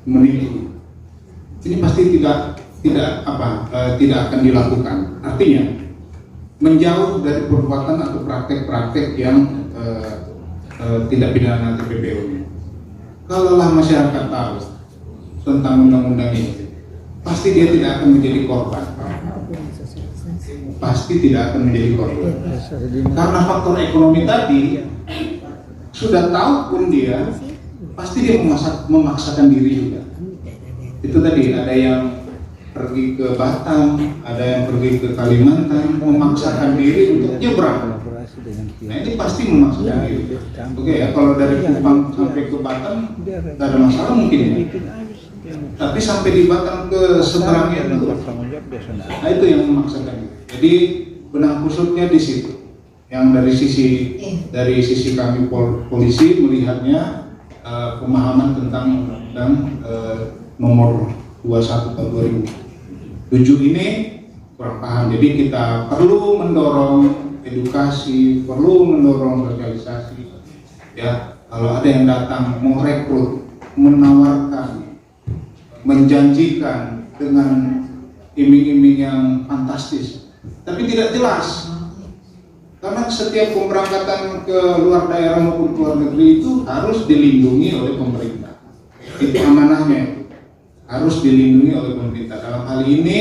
menipu, ini pasti tidak akan dilakukan. Artinya menjauh dari perbuatan atau praktek-praktek yang tidak pidana TPPO-nya. Kalaulah masyarakat tahu tentang undang-undang ini, pasti dia tidak akan menjadi korban. Pasti tidak akan menjadi korban. Karena faktor ekonomi tadi, sudah tahu pun dia, pasti dia memaksakan diri juga. Itu tadi, ada yang pergi ke Batam, ada yang pergi ke Kalimantan, memaksakan diri untuk nyebrang Nah ini pasti memaksakan diri. Oke ya, kalau dari Kupang sampai ke Batam nggak ada masalah mungkin ya. Tapi sampai di Batam ke seberangnya itu, nah itu yang memaksakan diri. Jadi benang kusutnya di situ. Yang dari sisi kami polisi melihatnya pemahaman tentang undang nomor 21 tahun 2007 ini kurang paham. Jadi kita perlu mendorong edukasi, perlu mendorong sosialisasi. Ya, kalau ada yang datang mau rekrut, menawarkan, menjanjikan dengan iming-iming yang fantastis, tapi tidak jelas. Karena setiap pemberangkatan ke luar daerah maupun ke luar negeri itu harus dilindungi oleh pemerintah. Itu amanahnya, harus dilindungi oleh pemerintah. Dalam hal ini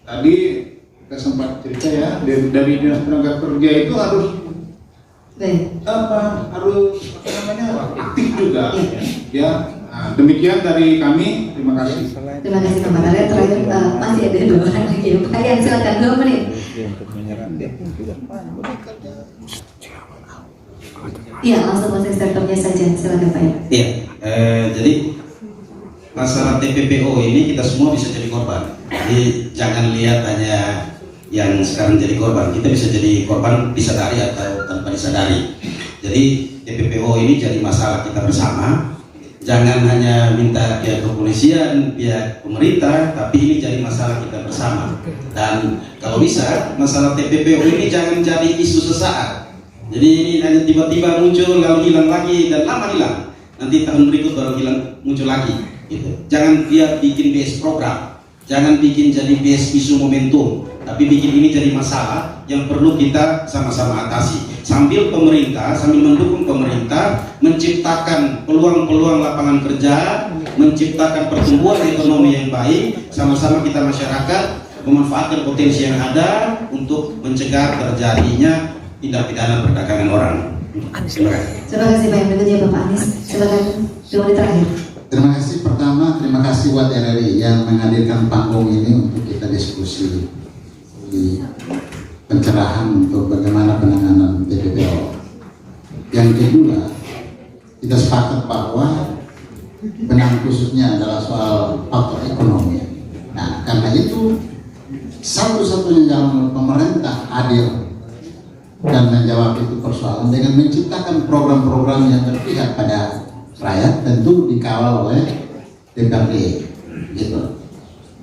tadi kita sempat cerita ya, dari Dinas Tenaga Kerja itu harus aktif juga. Ya, nah, demikian dari kami. Terima kasih. Terima kasih Pak Matare. Terakhir masih ada 2 orang lagi. Pak Yan, silakan 2 menit. Iya, langsung ke sektornya saja. Silakan Pak Yan. Iya, jadi masalah TPPO ini kita semua bisa jadi korban. Jadi jangan lihat hanya yang sekarang jadi korban, kita bisa jadi korban disadari atau tanpa disadari. Jadi TPPO ini jadi masalah kita bersama. Jangan hanya minta pihak kepolisian, pihak pemerintah, tapi ini jadi masalah kita bersama. Dan kalau bisa, masalah TPPO ini jangan jadi isu sesaat. Jadi ini hanya tiba-tiba muncul, lalu hilang lagi, dan lama hilang. Nanti tahun berikut baru hilang, muncul lagi. Gitu. Jangan dia bikin base program, jangan bikin jadi base isu momentum, tapi bikin ini jadi masalah yang perlu kita sama-sama atasi. Sambil mendukung pemerintah menciptakan peluang-peluang lapangan kerja, menciptakan pertumbuhan ekonomi yang baik, sama-sama kita masyarakat memanfaatkan potensi yang ada untuk mencegah terjadinya tindak pidana perdagangan orang. Terima kasih. Terima kasih Pak. Berikutnya Bapak Anies. Silakan 2 menit terakhir. Terima kasih. Pertama, terima kasih buat RRI yang menghadirkan panggung ini untuk kita diskusi di pencerahan untuk bagaimana penanganan TPPO. Yang kedua, kita sepakat bahwa benang khususnya adalah soal faktor ekonomi. Nah, karena itu satu-satunya jalan pemerintah adil dan menjawab itu persoalan dengan menciptakan program-program yang berpihak pada rakyat, tentu dikawal oleh DPRD, gitu.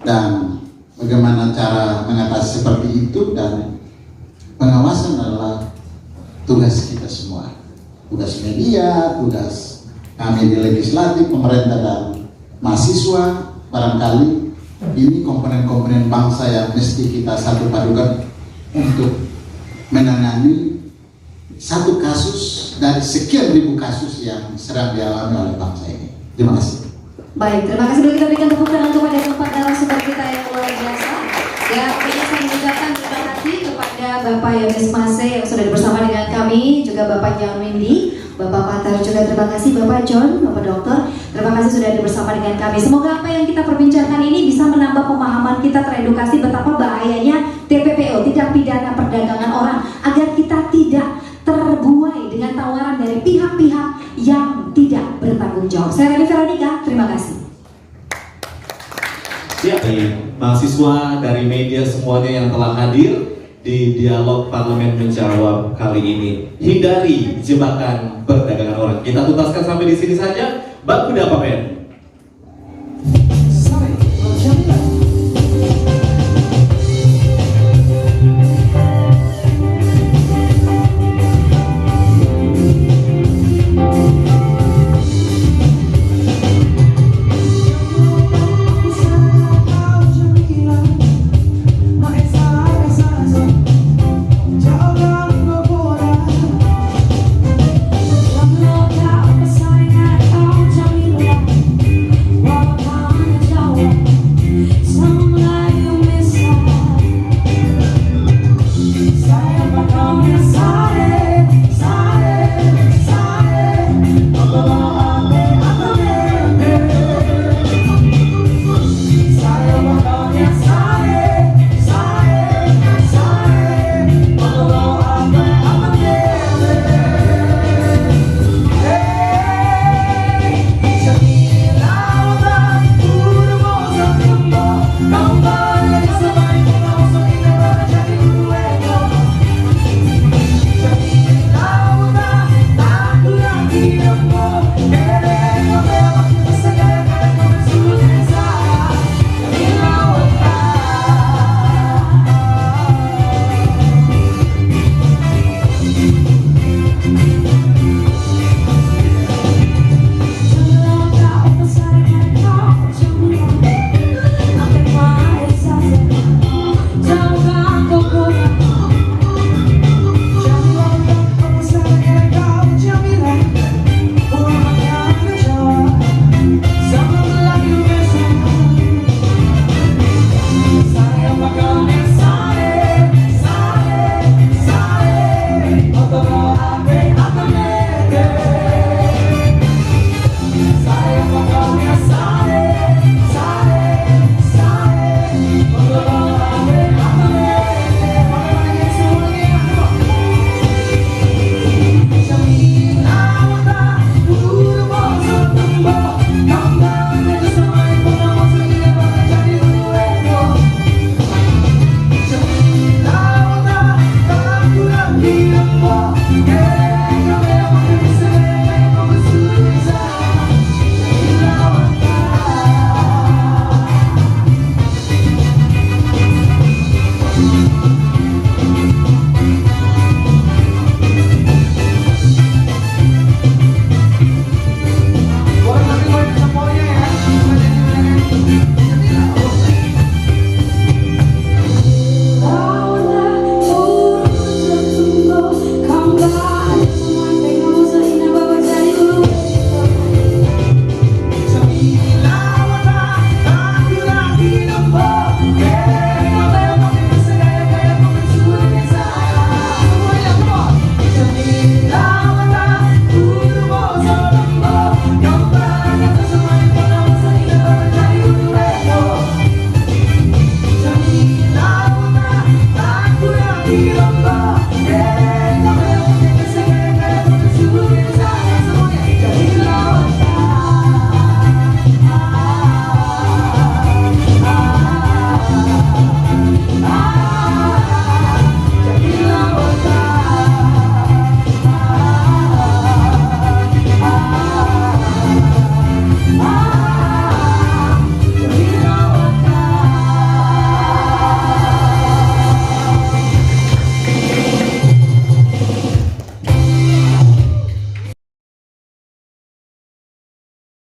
Dan bagaimana cara mengatasi seperti itu, dan pengawasan adalah tugas kita semua, tugas media, tugas kami di legislatif, pemerintah dan mahasiswa. Barangkali ini komponen-komponen bangsa yang mesti kita satu padukan untuk menangani satu kasus dari sekian ribu kasus yang sedang dialami oleh bangsa ini. Terima kasih. Baik, terima kasih. Dulu kita berikan tepuk tangan kepada keempat narasumber kita yang luar biasa. Ya, ini saya mengucapkan terima kasih kepada Bapak Yones Mase yang sudah bersama dengan kami, juga Bapak John Windy, Bapak Patar juga terima kasih, Bapak John, Bapak Dokter, terima kasih sudah bersama dengan kami. Semoga apa yang kita perbincangkan ini bisa menambah pemahaman kita teredukasi betapa bahayanya TPPO, tindak pidana perdagangan orang, agar kita tidak terbuai dengan tawaran dari pihak-pihak yang tidak bertanggung jawab. Saya Rani Veronica, terima kasih. Ya, mahasiswa dari media semuanya yang telah hadir di dialog parlemen menjawab kali ini. Hindari jebakan perdagangan orang. Kita tuntaskan sampai di sini saja. Baku dapat, men.